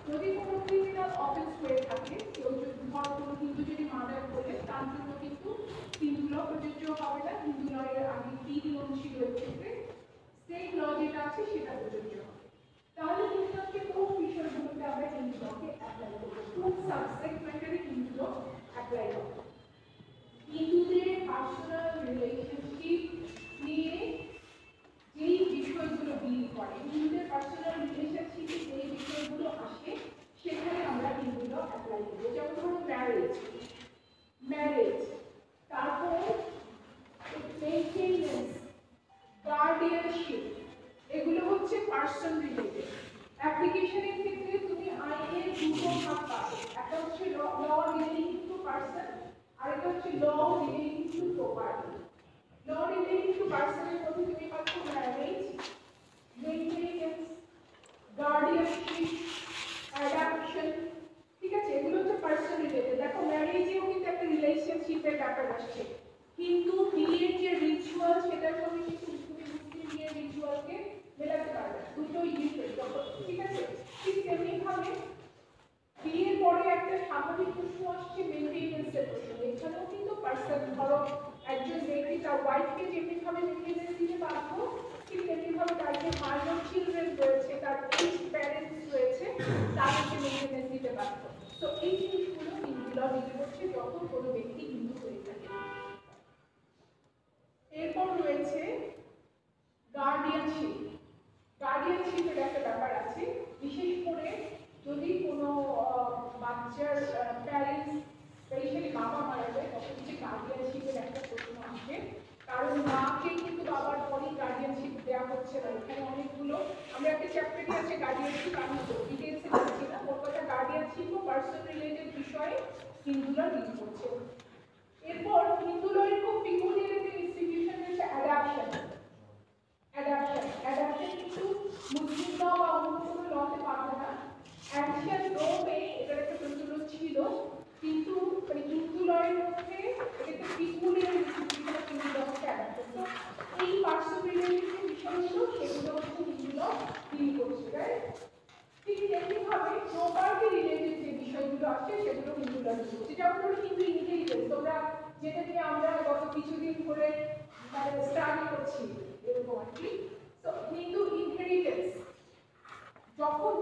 যদি কোনো ক্রিমিনাল অফেন্স হয়ে থাকে, কেউ যদি ধরো কোনো হিন্দু যদি মার্ডার করলে তার জন্য কিন্তু হিন্দু ল প্রযোজ্য হবে না। হিন্দু ল এর আগে 3 নিয়ম ছিল ক্ষেত্রে, স্টেট ল যেটা আছে সেটা প্রযোজ্য হবে। তাহলে কিন্তু আজকে কোন বিষয়গুলোতে আমরা হিন্দু লকে অ্যাপ্লাই করব, কোন সাবজেক্ট ম্যাটারে হিন্দু ল অ্যাপ্লাই করব। হিন্দুদের পার্সোনাল রিলেশনশিপ নিয়ে যেই বিষয়গুলো ডিল অ্যাপ্লাই করবো। যেমন ধরো ম্যারেজ, ম্যারেজ, তারপর মেইনটেনেন্স, গার্ডিয়ানশিপ, এগুলো হচ্ছে পার্সন রিলেটেড। অ্যাপ্লিকেশনের ক্ষেত্রে তুমি আইনের দুটো ভাগ পাবে, একটা হচ্ছে ল রিলেটিং টু পার্সন, আর একটা হচ্ছে law relating to property. Law relating to পার্সনের মধ্যে তুমি পাচ্ছ ম্যারেজ, মেইনটেনেন্স, গার্ডিয়ানশিপ, অ্যাডাপশন, ঠিক আছে, এগুলো হচ্ছে পার্সন রিলেটেড। দেখো ম্যারেজেও কিন্তু একটা রিলেশনশিপের ব্যাপার আসছে, কিন্তু বিয়ের যে রিচুয়াল সেটার সঙ্গে কিন্তু তুমি মুসলিম বিয়ের রিচুয়ালকে মেলাতে পারবে না, দুটোই ডিফারেন্ট, ঠিক আছে। ঠিক তেমনি ভাবে বিয়ের পরে একটা স্বাভাবিক প্রশ্ন আসছে মেইনটেনেন্সের প্রশ্ন। এখানেও কিন্তু পার্সন, ধরো একজন ব্যক্তি তার ওয়াইফকে যেমনি ভাবে মেইনটেনেন্স দিতে বাধ্য, ঠিক তেমনি ভাবে তার যে মাইনর চিলড্রেন রয়েছে, তার এজড প্যারেন্টস রয়েছে, তাদেরকে মেইনটেনেন্স দিতে বাধ্য। তো এই জিনিসগুলো হিন্দু ল ডিল করছে যখন কোনো ব্যক্তি হিন্দু হয়ে থাকে। এরপর রয়েছে গার্ডিয়ানশিপ। গার্ডিয়ানশিপের একটা ব্যাপার আছে, বিশেষ করে যদি কোনো বাচ্চার প্যারেন্টস, স্পেশালি বাবা মারা যায়, তখন যে গার্ডিয়ানশিপের একটা প্রশ্ন আসে, কারণ মাকে কিন্তু বাবার পরেই গার্ডিয়ানশিপ দেওয়া হচ্ছে না। এখানে অনেকগুলো, আমরা একটা চ্যাপ্টারই আছে গার্ডিয়ানশিপ, আমি তো ডিটেলসে যাচ্ছি না, ওর কথা গার্ডিয়ানশিপ ও পার্সন রিলেটেড বিষয়ে হিন্দুরা ডিল করছে। এরপর হিন্দু লয়ের খুব পিকুলিয়ার একটা ইনস্টিটিউশন হচ্ছে অ্যাডাপশন। অ্যাডাপশন কিন্তু মুসলিম ল বা অন্য কোনো লতে পাবে না। অ্যাকশন রোমে এটার একটা প্রচলন ছিল, কিন্তু মানে হিন্দু লয়ের মধ্যে এটা একটা পিকুলিয়ার ইনস্টিটিউশন হিন্দু ল হচ্ছে অ্যাডাপশন। তো এই পার্সন রিলেটেড যে বিষয়গুলো সেগুলো হচ্ছে হিন্দু ল ডিল করছে, রাইট? ঠিক তেমনিভাবে প্রপার্টি রিলেটেড যে বিষয়গুলো আছে সেগুলো হিন্দু ল ডিল করছে। যেমন ধরো হিন্দু ইন্টেলিজেন্স, তোমরা যেটা নিয়ে আমরা গত কিছুদিন ধরে স্টাডি করছি এরকম আর কি। তো হিন্দু ইনহেরিটেন্স, যখন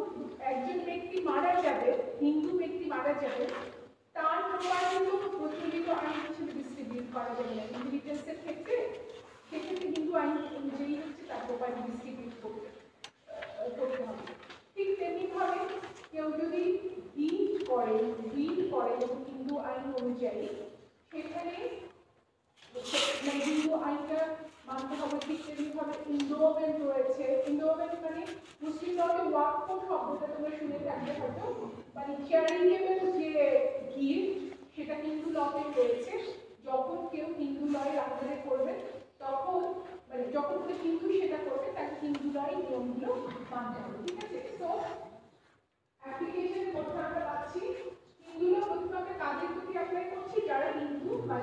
একজন ব্যক্তি মারা যাবে, হিন্দু ব্যক্তি মারা যাবে, তার প্রপার্টি তো প্রচলিত আইন হিসেবে ডিস্ট্রিবিউট করা যাবে না ইনহেরিটেন্সের ক্ষেত্রে। সেক্ষেত্রে হিন্দু আইন অনুযায়ী হচ্ছে তার প্রপার্টি ডিস্ট্রিবিউট করতে হবে। ঠিক তেমনিভাবে কেউ যদি উইল করে হিন্দু আইন অনুযায়ী, সেখানে হিন্দু আইনটা মানতে হবে। ঠিক তেমনিভাবে ইন্ডোওমেন্ট রয়েছে। ইন্ডোওমেন্ট মানে মুসলিম লতে ওয়াকফ শব্দটা তোমরা শুনে থাকবে হয়তো, মানে চ্যারিটেবল যে গিফট সেটা হিন্দু লতে রয়েছে। যখন কেউ হিন্দু লয়ের আন্ডারে করবে, তখন মানে যখন হিন্দু সেটা করবে, তাকে হিন্দু লয়ের নিয়মগুলো মানতে হবে, ঠিক আছে। তো অ্যাপ্লিকেশন করতে আমরা পাচ্ছি হিন্দু ল প্রথমে আমরা কাদের প্রতি অ্যাপ্লাই করছি, যারা হিন্দু বা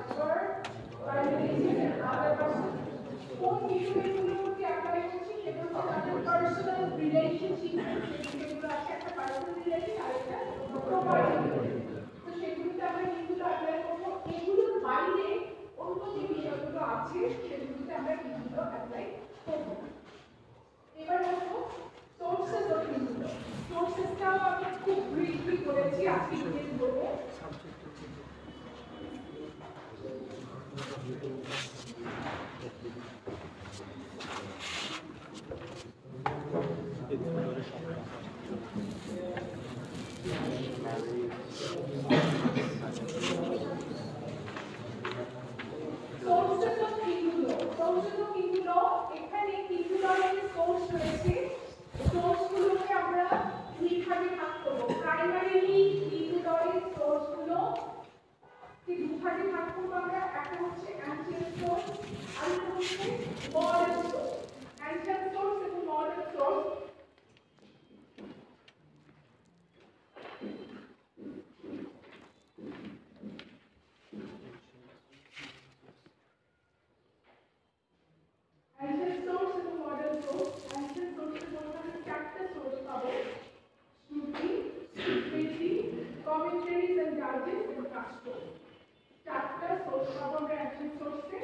কোন বিষয়গুলোর প্রতি অ্যাপ্লাই করছি, সেটা হচ্ছে তাদের পার্সোনাল রিলেশনশিপ, যেগুলো আছে একটা পার্সোনাল রিলেশন আর একটা প্রপার্টি। তো সেগুলোতে আমরা হিন্দু ল অ্যাপ্লাই করবো। এগুলোর বাইরে অন্য যে বিষয়গুলো আছে সেগুলোতে আমরা হিন্দু ল অ্যাপ্লাই করবো। এবার দেখো সোর্সেস অফ হিন্দু ল। সোর্সেসটাও আমি খুব ব্রিফলি বলেছি আজকে ডিটেইল বলবো। এখানে হিন্দু লয়ের সোর্স রয়েছে। সোর্সগুলোকে আমরা দুই ভাগে ভাগ করব। প্রাইমারিলি হিন্দু লয়ের সোর্সগুলো দুই ভাগে ভাগ করব আমরা। একটা হচ্ছে অ্যানসিয়েন্ট সোর্স, আর একটা হচ্ছে মডার্ন সোর্স। অ্যানসিয়েন্ট সোর্স এবং মডার্ন সোর্স চারটা সোর্স পাবো, শ্রুতি, স্মৃতি, কমেন্টারিজ এন্ড জাজেস এন্ড কাস্টম। চারটা সোর্স পাবো আমরা অ্যাকশন সোর্সে।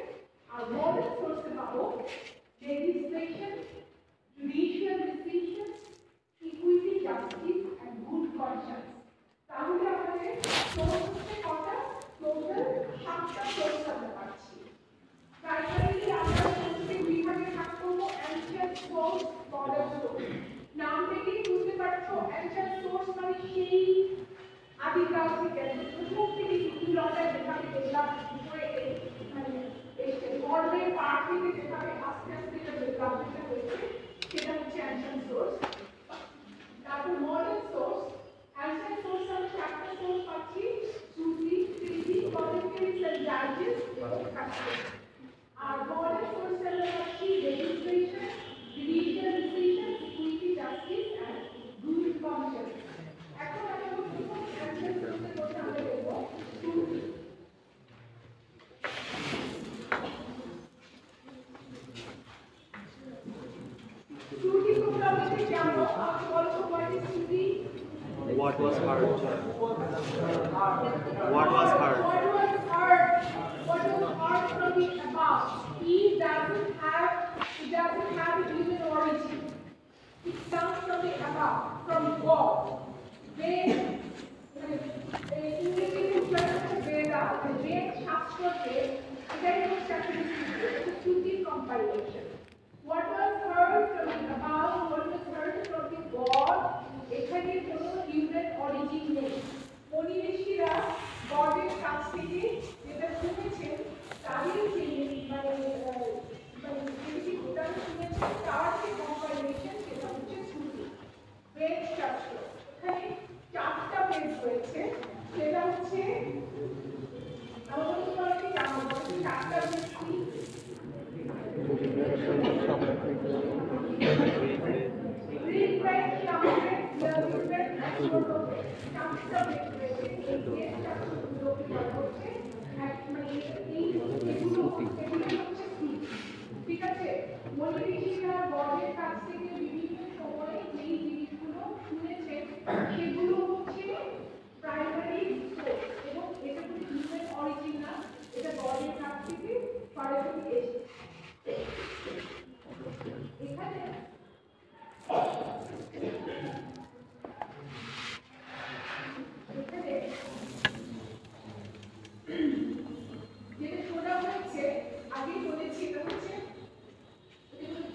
আর মডার্ন সোর্সে পাবো legislation, judicial decision, equity, justice and good conscience. তাহলে আমাদের সোর্স হচ্ছে কটা? টোটাল 7টা সোর্স আমরা পাচ্ছি। প্রাইমারিলি আমরা সোর্সকে দুই ভাগে ভাগ করব, অ্যানসিয়েন্ট সোর্স, মডার্ন সোর্স। নাম থেকেই বুঝতে পারছো অ্যানসিয়েন্ট সোর্স মানে সেই আদিকাল heard? What was heard? What was heard? What was heard from the above? It doesn't have a human origin. It comes from the above, from God. Then, ইংরেজি বেদা, বেদ শাস্ত্রতে এটাই হচ্ছে একটা শ্রুতির compilation. What was heard from the above, what was heard from the God, এখানে কোনো হিউম্যান অরিজিন নেই। মনি ঋষিরা গডের কাছ থেকে যেটা শুনেছেন তাদের যে যেটা শুনেছেন তার যে কম্পাইলেশন সেটা হচ্ছে শ্রুতি, বেদ শাস্ত্র। এখানে 4টা বেদ রয়েছে, সেটা হচ্ছে আমাদের তোমাকে জানা বলতে 4টা বেদ কি? ঋগ্বেদ, সামবেদ, যজুর্বেদ, অথর্ববেদ। 4টা বেদ রয়েছে। এই বেদ শাস্ত্রগুলোকে বলা হচ্ছে এগুলো হচ্ছে শ্রুতি। ঠিক আছে, মনি ঋষিরা গডের কাছ থেকে বিভিন্ন সময়ে যেই জিনিসগুলো শুনেছেন সেগুলো হচ্ছে প্রাইমারি সোর্স, এবং এটা কোনো হিউম্যান অরিজিন না, এটা গডের কাছ থেকে সরাসরি এসেছে। এখানে যেটা শোনা হচ্ছে, আগেই বলেছি, এটা হচ্ছে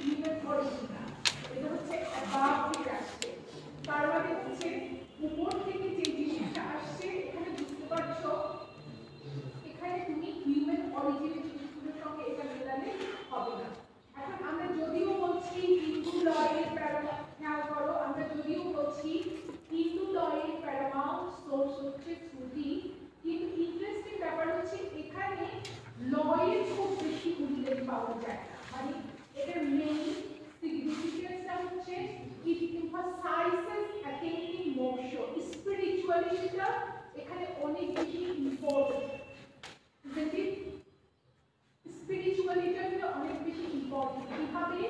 হিউম্যান অরিজিন না, এটা হচ্ছে অ্যাবাভ থেকে আসছে। তার মানে হচ্ছে উপর থেকে যে জিনিসটা আসছে, এখানে বুঝতে পারছো এখানে তুমি হিউম্যান অরিজিনের জিনিসগুলোর সঙ্গে এটা মেলালে হবে না। এখন আমরা যদিও বলছি হিন্দু লয়ের খেয়াল করো, আমরা যদিও বলছি হিন্দু লয়ের প্যারামাউন্ট সোর্স হচ্ছে শ্রুতি, কিন্তু ইন্টারেস্টিং ব্যাপার হচ্ছে এখানে লয়ের খুব বেশি উল্লেখ পাওয়া যায় না। মানে এটার মেইন সিগনিফিকেন্সটা হচ্ছে ইট এমফাসাইজেস অ্যাটেইনিং মোক্ষ, স্পিরিচুয়ালিটিটা এখানে অনেক বেশি ইম্পর্টেন্ট। স্পিরিচুয়ালিটিটা অনেক বেশি ইম্পর্টেন্ট। কিভাবে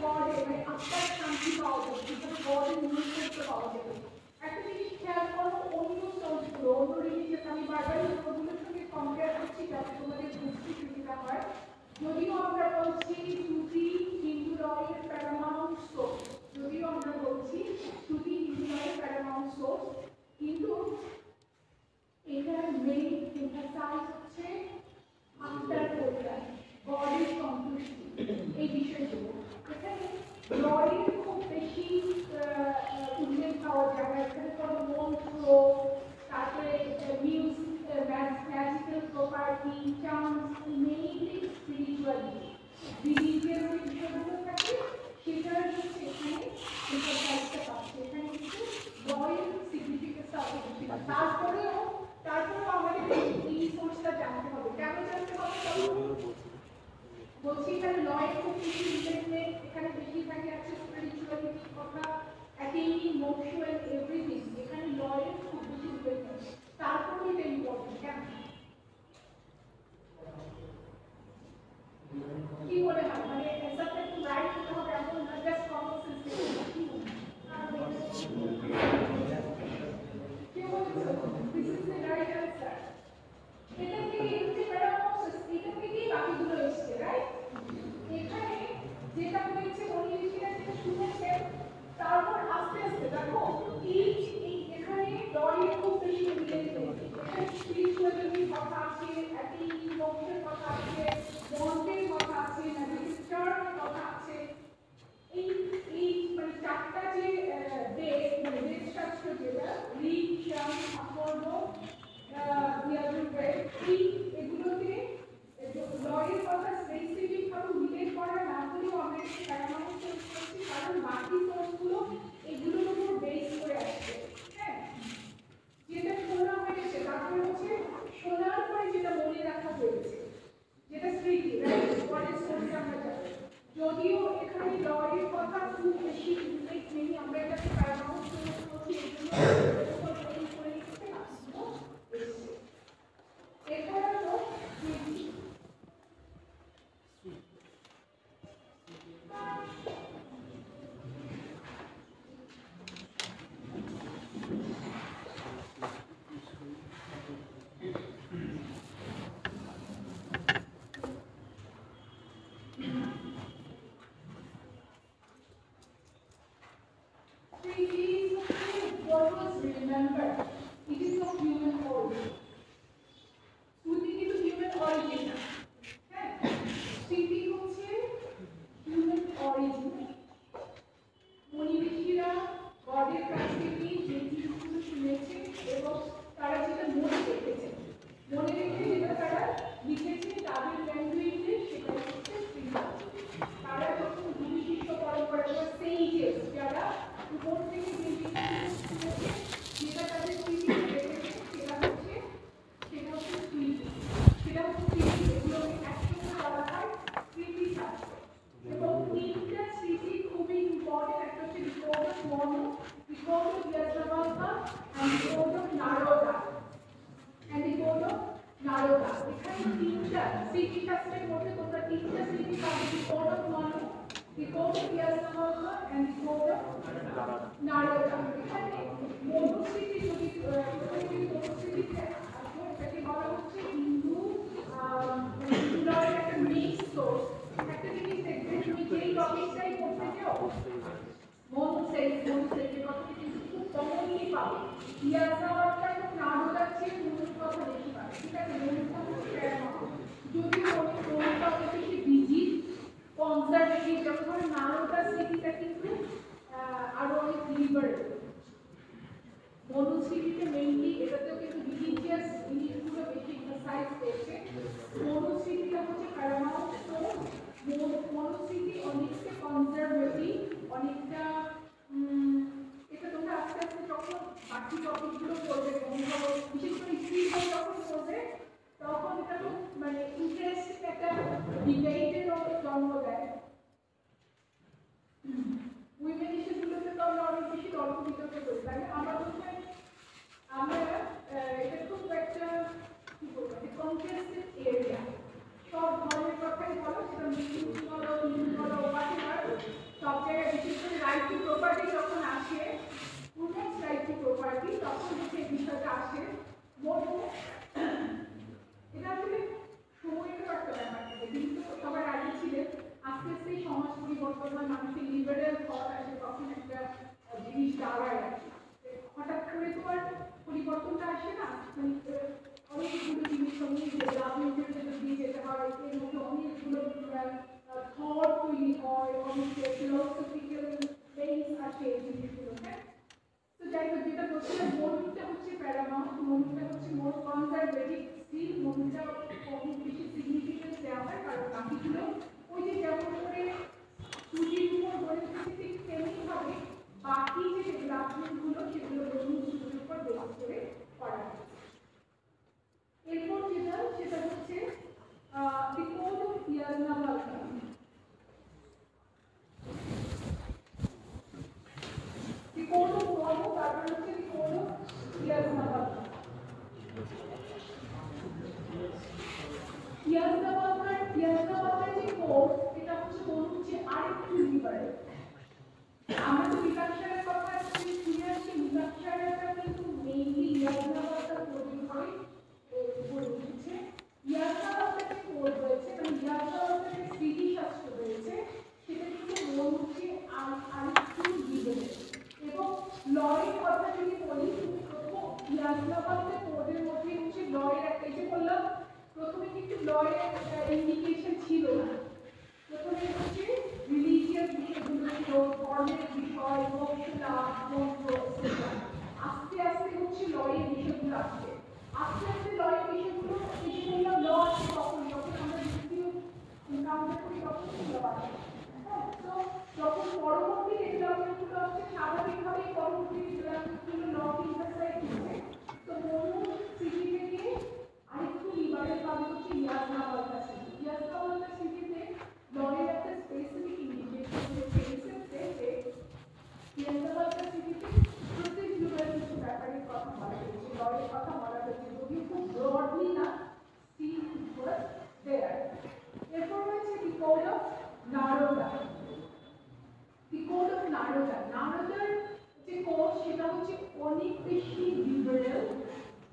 গডে মানে আত্মার শান্তি পাওয়া যাবে, কিভাবে গডের নৈকট্য পাওয়া যাবে। একটা জিনিস খেয়াল করো, অন্য সোর্সগুলো, অন্য রিলিজিয়াস, আমি বারবার ওগুলোর সঙ্গে কম্পেয়ার করছি যাতে তোমাদের বুঝতে সুবিধা হয়। যদিও আমরা বলছি শ্রুতি হিন্দু লয়ের প্যারামাউন্ট সোর্স, যদিও আমরা বলছি শ্রুতি হিন্দু লয়ের প্যারামাউন্ট সোর্স, কিন্তু এটার মেইন এমফাসাইজ হচ্ছে আত্মার কল্যাণ, গডের সন্তুষ্টি, এই বিষয়গুলো। এখানে লয়ের খুব বেশি উল্লেখ পাওয়া যায় না। এখানে কোনো মন্ত্র, তারপরে music, magical property, chance, mainly spirituality, religious যে বিষয়গুলো থাকে সেটার হচ্ছে এখানে এমফাসাইজটা পাচ্ছে। এখানে কিন্তু লয়ের সিগনিফিকেন্সটা অত বেশি না। তারপরেও আমাদের এই সোর্সটা জানতে হবে। কেন জানতে হবে? বলছি এখানে লয়ের খুব বেশি রিলেটেড, এখানে বেশিরভাগই আছে স্পিরিচুয়ালিটি কথা, অ্যাটেইনিং মোক্ষ এন্ড এভরিথিং, এখানে লয়ের খুব বেশি রিলেটেড। তারপরে এটা ইম্পর্টেন্ট। কেন কি মনে হয়? মানে অ্যান্সারটা একটু রাইট হতে হবে এমন না, জাস্ট কমন সেন্স কি মনে হয়? কি বলছো? This is the right answer. এটা থেকে এমনি প্যারামোসিস, এটা থেকেই বাকিগুলো এসছে, রাইট? এখানে যেটা হয়েছে মনি ঋষিরা যেটা শুনেছেন, তারপর আস্তে আস্তে দেখো এই এখানে সিটি শাস্ত্রের মধ্যে তোমরা তিনটা সিটি পাবে, the code of Manu, the code of Yajnavalkya and the code of Narada. এখানে মনুস্মৃতি যদি মনুস্মৃতিতে আসো, এটাকে বলা হচ্ছে হিন্দু লয়ের একটা মিক্স সোর্স। একটা জিনিস দেখবে, তুমি যেই টপিকটাই পড়তে যাও মনুস্মৃতির কথা কিন্তু খুব কমনলি পাবে। ইয়াজনাবালকা এবং নারদার চেয়ে মনুর কথা বেশি পাবে, ঠিক আছে? মনুটা হচ্ছে যদি মনুটা অনেক বেশি বিজি কনজারভেটিভ, যখন নারদার স্মৃতিটা কিন্তু আরো অনেক লিবারেল। মনুস্মৃতিতে মেইনলি এটাতেও কিন্তু রিলিজিয়াস জিনিসগুলো বেশি এমফাসাইজ করছে। মনুস্মৃতিটা হচ্ছে প্যারামাউন্ট সোর্স। মনুস্মৃতি অনেকটা কনজারভেটিভ, অনেকটা এটা তোমরা আস্তে আস্তে যখন বাকি টপিকগুলো পড়বে, বিশেষ করে স্ত্রীগুলো যখন পড়বে, তখন এটা খুব মানে ইন্টারেস্টিং একটা ডিবেটেরও জন্ম দেয়। উইমেন ইস্যুগুলোতে তো আমরা অনেক বেশি তর্ক বিতর্ক করি, তাই না? আমরা এটা খুব একটা কি বলবো, কন্টেস্টেড এরিয়া। সব ধর্মের কথাই বলো, সেটা মুসলিম বলো, হিন্দু বলো, হোয়াটএভার, সব জায়গায় বিশেষ করে রাইট টু প্রপার্টি যখন আসে, উইমেন্স রাইট টু প্রপার্টি, তখন সেই বিষয়টা আসে। এটা আসলে সময়টা একটা ব্যাপার থাকে, কিন্তু সবাই রাজি ছিলেন। আস্তে আস্তে সমাজ পরিবর্তন হয়, মানুষের লিবারেল থট আসে, তখন একটা জিনিস দাঁড়ায় আর কি। হঠাৎ করে তো আর পরিবর্তনটা আসে না, অনেকগুলো জিনিস সঙ্গে ডেভেলপমেন্টের জন্য দিয়ে যেতে হয়, এর মধ্যে অনেকগুলো থট তৈরি হয়, অনেক ফিলোসফিক্যাল বেস আসে এই জিনিসগুলো। হ্যাঁ, তো যাই হোক, যেটা বলছিলাম, মনুটা হচ্ছে প্যারামাউন্ট, মনুটা হচ্ছে মোর কনজারভেটিভ স্টিল, মনুটা অনেক বেশি সিগনিফিকেন্স দেওয়া হয়, কারণ বাকিগুলো ওই যে যেমন করে সুজির উপর গড়ে উঠেছে, ঠিক তেমনিভাবে বাকি যে ডেভেলপমেন্টগুলো সেগুলো মনুর উপর বেস করে করা হয়েছে। এরপর সেটা হচ্ছে the code of Yajnavalkya. The code of Manu, তারপর হচ্ছে দি কোড অফ ইয়াজনাবালকা। ইয়াজনাবালকার যে কোড, এটা হচ্ছে মনুর চেয়ে আরেকটু লিবারেল। আমরা তো বিকাশারের কথা শুনে আসছি, বিকাশারেরটা কিন্তু মেইনলি ইয়াজনাবালকার কোডের উপরে গড়ে উঠেছে। ইয়াজনাবালকার যে কোড রয়েছে, মানে ইয়াজনাবালকার যে স্মৃতিশাস্ত্র রয়েছে, সেটা কিন্তু মনুর চেয়ে আরেকটু লিবারেল। এবং লয়ের কথা যদি বলি, তুমি প্রথম ইয়াজনাবালকার কোডের মধ্যে হচ্ছে লয়ের একটা, এই যে বললাম প্রথমে কিন্তু লয়ের ইন্ডিকেশন ছিল না, প্রথমে হচ্ছে রিলিজিয়াস বিষয়গুলো ছিল, ধর্মের বিষয়, মোক্ষলা, মন্ত্র, এটসেট্রা। আস্তে আস্তে হচ্ছে লয়ের বিষয়গুলো আসছে, আস্তে আস্তে লয়ের বিষয়গুলো, এই যে বললাম ল আসে তখন, যখন আমরা ডিসপিউট এনকাউন্টার করি তখন ল আসে। হ্যাঁ, তো যখন পরবর্তী ডেভেলপমেন্টগুলো হচ্ছে, স্বাভাবিকভাবে পরবর্তী ডেভেলপমেন্টগুলো লকে ইন্টারসাইড করছে। তো মনু সিটি থেকে আরেকটু লিবারেল পাবে হচ্ছে ইয়াজনাবালকা সিটি। ইয়াজনাবালকা সিটিতে লয়ের একটা স্পেসিফিক ইন্ডিকেশন রয়েছে, এই ক্ষেত্রে যে ইয়াজনাবালকা সিটিতে প্রসিডিউরাল কিছু ব্যাপারের কথা বলা হয়েছে, লয়ের কথা বলা হয়েছে, যদিও খুব ব্রডলি না, স্টিল ইট ওয়াজ দেয়ার। এরপর রয়েছে the code of Narada. The code of Narada, নারদার যে কোড সেটা হচ্ছে অনেক বেশি liberal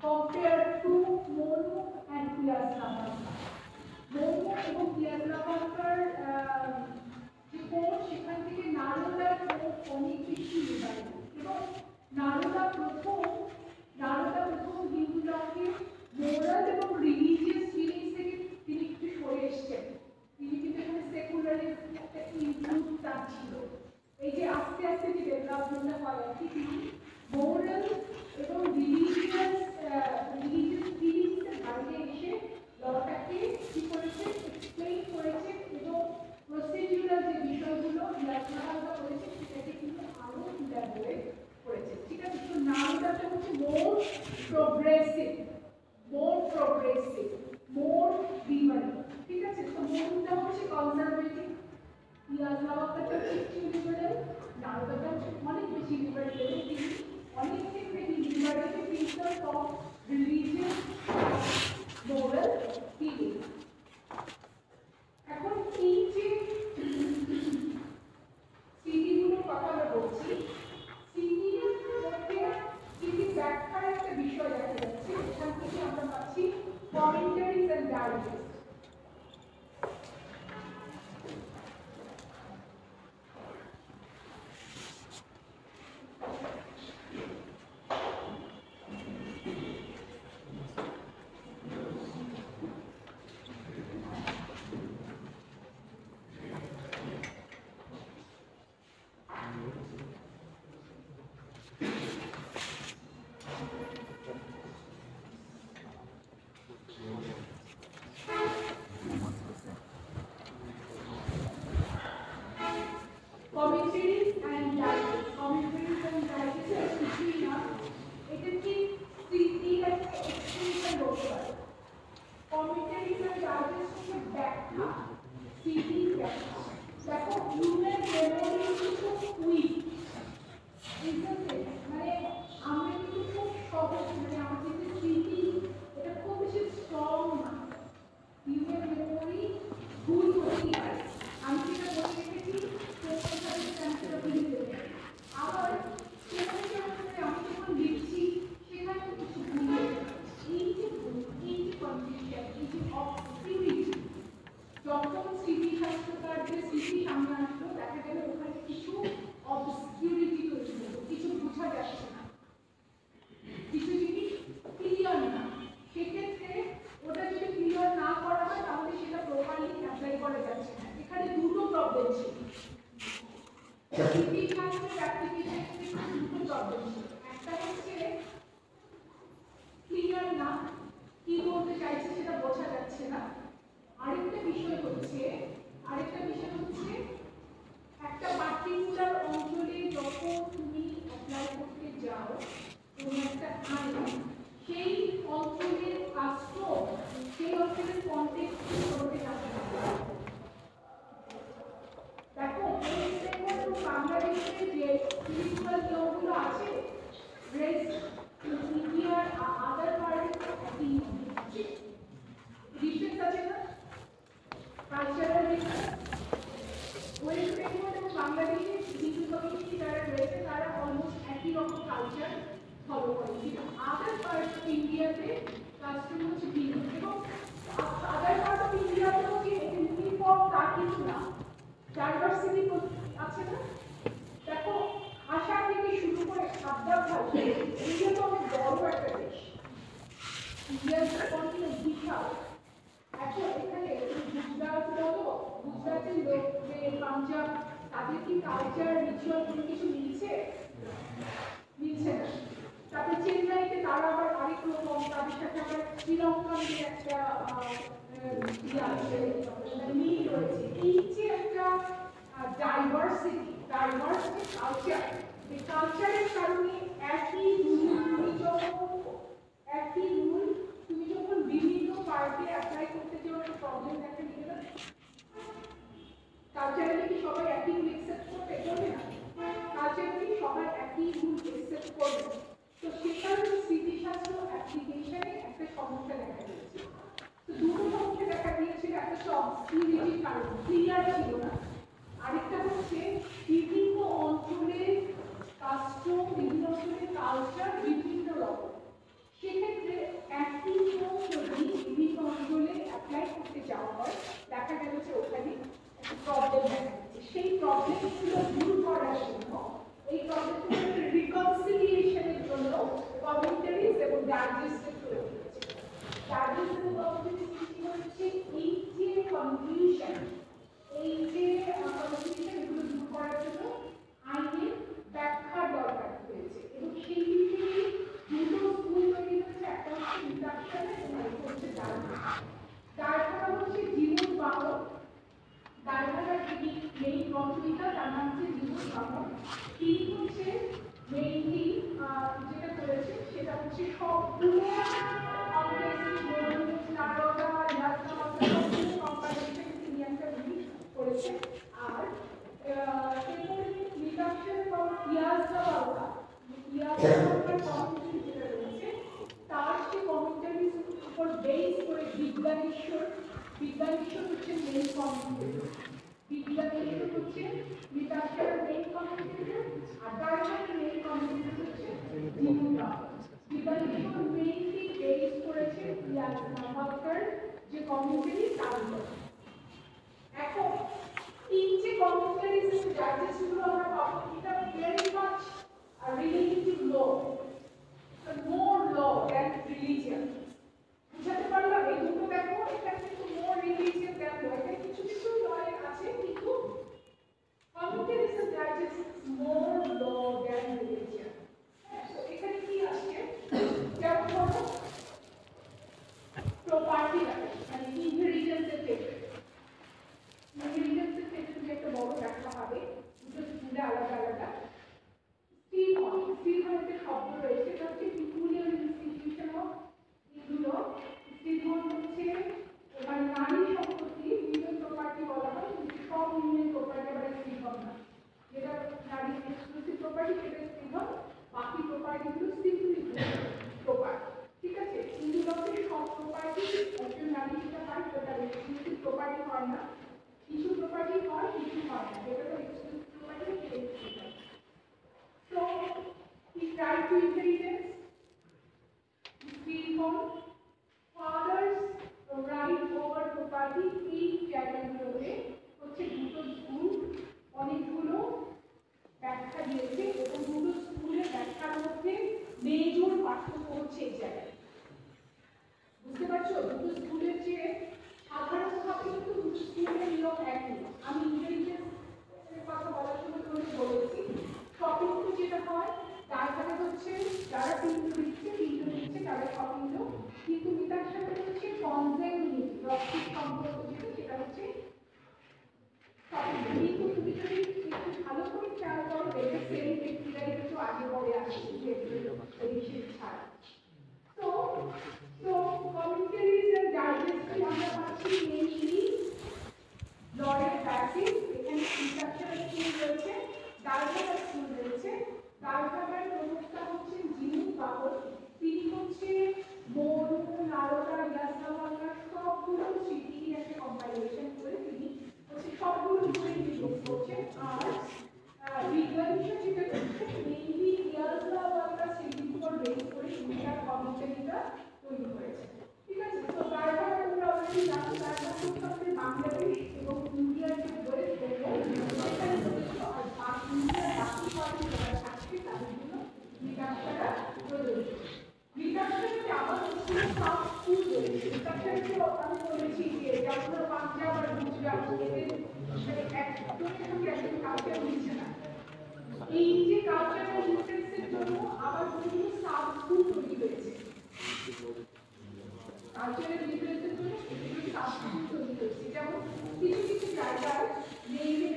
compare to Manu and Yajnavalkya. Manu এবং ইয়াজনাবালকার যে কোড, সেখান থেকে নারদার কোড অনেক বেশি লিবারেল। এবং নারদা প্রথম হিন্দু লকে মোরাল এবং রিলিজিয়াস ফিলিংস থেকে তিনি একটু সরে এসছেন। তিনি কিন্তু এখানে সেকুলারিজম একটা ইনক্লুড তার ছিল। এই যে আস্তে আস্তে যে ডেভেলপমেন্টটা হয় আর কি, তিনি মোরাল এবং রিলিজিয়াস ফিলিংসের বাইরে এসে লটাকে কি করেছেন, এক্সপ্লেইন করেছেন, এবং প্রসিডিউরাল যে বিষয়গুলো ইয়াজনাবালকা করেছে সেটাকে কিন্তু আরো ইলাবোরেট করেছেন। ঠিক আছে, তো নারদাটা হচ্ছে মোর প্রোগ্রেসিভ, মোর লিবারেল। ঠিক আছে, তো মনুটা হচ্ছে কনজারভেটিভ, ইয়াজনাবালকাটা হচ্ছে একটু লিবারেল, নারদাটা হচ্ছে অনেক বেশি লিবারেল, এবং তিনি অনেক ক্ষেত্রে liberal feature of religious moral feelings. আরেকটা বিষয় হচ্ছে একটা পার্টিকুলার অঞ্চলে যখন তুমি অ্যাপ্লাই করতে যাও কোনো একটা আইন, সেই অঞ্চলের কাস্টম, সেই অঞ্চলের কনটেক্সট সম্পর্কে জানতে হবে। দেখো বাংলাদেশে যে স্পিরিচুয়াল লগুলো আছে, রেস ইন্ডিয়ার আদার পার্টে ডিফারেন্স আছে না, কালচারাল ডিফারেন্স। ওয়েস্ট বেঙ্গল এবং বাংলাদেশের হিন্দু কমিউনিটি যারা রয়েছে তারা অলমোস্ট একই রকম কালচার ফলো করে, কিন্তু আদার পার্ট অফ ইন্ডিয়াতে কাস্টম হচ্ছে ভিন্ন, এবং আদার পার্ট অফ ইন্ডিয়াতে হচ্ছে ইউনিফর্ম তা কিন্তু না, ডাইভার্সিটি আছে না। দেখো ভাষা থেকে শুরু করে খাদ্যাভ্যাস, ইন্ডিয়া তো অনেক বড় একটা দেশ, ইন্ডিয়ার কন্টিনেন্ট বিশাল। এখন এখানে গুজরাট বলো, গুজরাটের লোক যে পাঞ্জাব, তাদের কি কালচার রিচুয়াল কোনো কিছু মিলছে? মিলছে না। তারপরে চেন্নাইতে তারা আবার আরেক রকম, তাদের সাথে আবার শ্রীলঙ্কার যে একটা মিল রয়েছে। এই যে একটা ডাইভার্সিটি কালচার, এই কালচারের কারণে একই তুমি যখন বিভিন্ন পার্টে অ্যাপ্লাই করতে যাও একটা প্রবলেম দেখা দিবে না। কালচারালি কি সবাই একই রুল অ্যাকসেপ্ট করবে? করবে না। কালচারালি সবাই একই রুল অ্যাকসেপ্ট করবে, তো সেখানে স্মৃতিশাস্ত্র অ্যাপ্লিকেশনে একটা সমস্যা দেখা দিয়েছে। তো দুটো সমস্যা দেখা দিয়েছিল, একটা সব স্কিলিটির কারণ ক্লিয়ার ছিল না, আরেকটা হচ্ছে বিভিন্ন অঞ্চলের কাস্টম, বিভিন্ন অঞ্চলের কালচার বিভিন্ন রকম। সেক্ষেত্রে একই নিয়ম যদি বিভিন্ন অঞ্চলে অ্যাপ্লাই করতে যাওয়া হয়, দেখা গেল যে ওখানে একটা প্রবলেম দেখা যাচ্ছে। সেই প্রবলেমগুলো দূর করার জন্য, এই প্রবলেমগুলো রিকনসিলিয়েশনের জন্য কমেন্টারিজ এবং ডাইজেস্টেড করে দিয়েছে। ডাইজেস্ট এবং কমেন্টারিজ সৃষ্টি হচ্ছে এই যে কনফিউশন, এই যে কনফিউশন, এগুলো দূর করার জন্য আইনের ব্যাখ্যার দরকার হয়েছে, এবং সেই বিষয়ে দুটো স্কুল তৈরি হয়েছে। একটা হচ্ছে ইন্ডাকশন এবং একটা হচ্ছে ডায়ভারা হচ্ছে জীবন বাহক। ডায়ভারার যিনি মেইন রচয়িতা তার নাম হচ্ছে জীবন বাহক। তিনি হচ্ছে মেইনলি যেটা করেছে সেটা হচ্ছে সবগুলো তিনি একটা জিনিস করেছে। আর ইন্ডাকশন বা যেটা রয়েছে তার সে কমেন্টারিজ উপর বেস করে বিজ্ঞানেশ্বর হচ্ছে মেইন কমেন্টারি, বিজ্ঞানেশ্বর হচ্ছে ইন্ডাকশনের মেইন কমেন্টারি, আর ডায়ভারের মেইন কমেন্টারি হচ্ছে বিজ্ঞানেশ্বর মেইনলি বেস করেছে ইয়াজনাবাবকার যে কমেন্টারি তার উপর। এখন এই যে কমেন্টারিজ এবং ডাইজেস্টগুলো আমরা পাবো, এটা ভেরি মাচ রিলেটেড ল, more law than religion. বুঝতে পারলাম? এই দুটো দেখো, এটা কিন্তু more religion than law. এটা কিছু কিছু লয়ে আছে, কিন্তু commentaries and digest is more law than religion. So এখানে কি আসছে? যেমন ধরো প্রপার্টি রাইট, মানে ইনহেরিটেন্স এর ক্ষেত্রে একটা বড় ব্যাখ্যা পাবে, দুটো স্কুলে আলাদা আলাদা। স্ত্রীধনতে শব্দ রয়েছে, এটা হচ্ছে পিকুলিয়ার ইনস্টিটিউশন অফ হিন্দু ল। স্ত্রীধন হচ্ছে মানে নারী সম্পত্তি, ইউনিয়ন প্রপার্টি বলা হয়, কিন্তু সব ইউনিয়ন প্রপার্টি আবার স্ত্রীধন না। যেটা নারী এক্সক্লুসিভ প্রপার্টি সেটা স্ত্রীধন, বাকি প্রপার্টিগুলো স্ত্রীধন প্রপার্টি। ঠিক আছে, হিন্দু লতে সব প্রপার্টি একজন নারী যেটা পায় সেটা এক্সক্লুসিভ প্রপার্টি হয় না, কিছু প্রপার্টি হয় কিছু হয় না, যেটা এক্সক্লুসিভ প্রপার্টি সেটা স্ত্রীধন। So, he tried to inheritance, freehold, fathers right over property, এই জায়গাগুলোতে হচ্ছে দুটো স্কুল অনেকগুলো ব্যাখ্যা দিয়েছে, এবং দুটো স্কুলের ব্যাখ্যার মধ্যে মেজর পার্থক্য হচ্ছে এই জায়গায়। বুঝতে পারছো? দুটো স্কুলের যে সাধারণভাবে কিন্তু দুটো স্কুলের নিয়ম একই। আমি ইন্টেলিজেন্স কথা বলার সময় তোমাকে বলেছি, শপিংটা যেটা হয় তার মানে হচ্ছে যারা তিনটে দিচ্ছে তারা শপিংটা কি ছাড়া। তো commentaries and digestry আমরা পাচ্ছি mainly লরেল প্যাসিভ, এখানে ইন্ট্রাকশনাল স্কিল রয়েছে, ডায়াগ্রামার স্কিল রয়েছে। ডায়াগ্রামার প্রমুখতা হচ্ছেন জিনু বাবর, তিনি হচ্ছে মরু, নারদা, ইয়াসনাওয়ালা সবগুলো স্মৃতির একটা কম্পাইলেশন করে তিনি হচ্ছে সবগুলো উপরে নির্ভর করছেন। আর বিজ্ঞানীরা যেটা করছেন মেইনলি ইয়াসনাওয়ালা স্মৃতির উপর বেস করে তিনি তার কমেন্টারিটা তৈরি করেছেন। ঠিক আছে, তো ডায়াগ্রামার তোমরা অলরেডি জানো, ডায়াগ্রাম হচ্ছে আমাদের বাংলাদেশ এবং ইন্ডিয়ার যে ওয়েস্ট বেঙ্গল সেখানে রয়েছে, আর বাকি ইন্ডিয়ার বাকি পার্টি যারা থাকছে তাদের জন্য মৃগাক্ষরা প্রযোজ্য। মৃগাক্ষরাতে আবার হচ্ছে সাউথ স্কুল রয়েছে। মৃগাক্ষরাতে আমি বলেছি যে যেমন পাঞ্জাব আর গুজরাট এদের একদমই সঙ্গে একদম কালচার মিলছে না। এই যে কালচারাল ডিফারেন্সের জন্য আবার বিভিন্ন সাউথ স্কুল তৈরি হয়েছে। কালচারাল ডিফারেন্সের জন্য বিভিন্ন সাউথ স্কুল তৈরি হয়েছে। যেমন কিছু কিছু জায়গায় মেয়েদের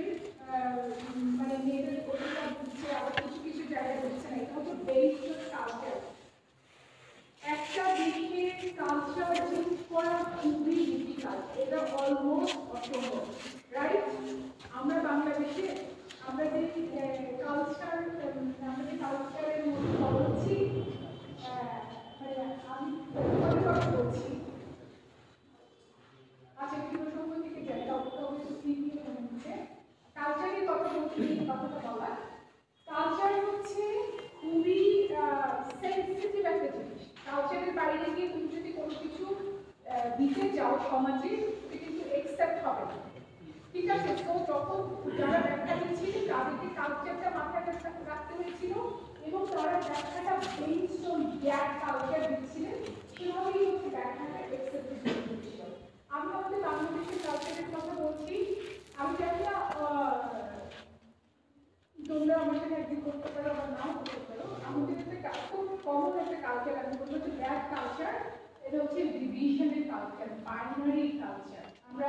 মানে মেয়েদের অধিকার দিচ্ছে, আবার কিছু কিছু জায়গায় দিচ্ছে না। এটা হচ্ছে বেসড অন কালচার। একটা দেশের কালচার চেঞ্জ করা খুবই ডিফিকাল্ট, এটা অলমোস্ট অসম্ভব, রাইট? আমরা বাংলাদেশে আমরা যে কালচারের মধ্যে বলছি, মানে আমি কথা বলছি, আচ্ছা একটু প্রসঙ্গ থেকে যাই, তবে সিনিয়ে মনে হচ্ছে কালচারের কথা বলছি। এই কথাটা বলা, কালচার হচ্ছে খুবই সেন্সিটিভ একটা জিনিস। কালচারের বাইরে গিয়ে তুমি যদি কোনো কিছু দিতে যাও সমাজে, সেটা কিন্তু একসেপ্ট হবে না। ঠিক আছে, তো যখন যারা ব্যাখ্যা দিচ্ছিলেন তাদেরকে কালচারটা মাথায় রাখতে হয়েছিল এবং তারা ব্যাখ্যাটা বেসড অন দ্যাট কালচার দিচ্ছিলেন, সেভাবেই হচ্ছে ব্যাখ্যাটা একসেপ্টেড হয়েছিল। আমি আমাদের বাংলাদেশের কালচারের কথা বলছি। আমি জানি না তোমরা আমার সাথে একদিন করতে পারো বা নাও করতে পারো। আমাদের একটা খুব কমন একটা কালচার, আমি বলবো যে ব্যাড কালচার, এটা হচ্ছে ডিভিশনের কালচার, বাইনারি কালচার। আমরা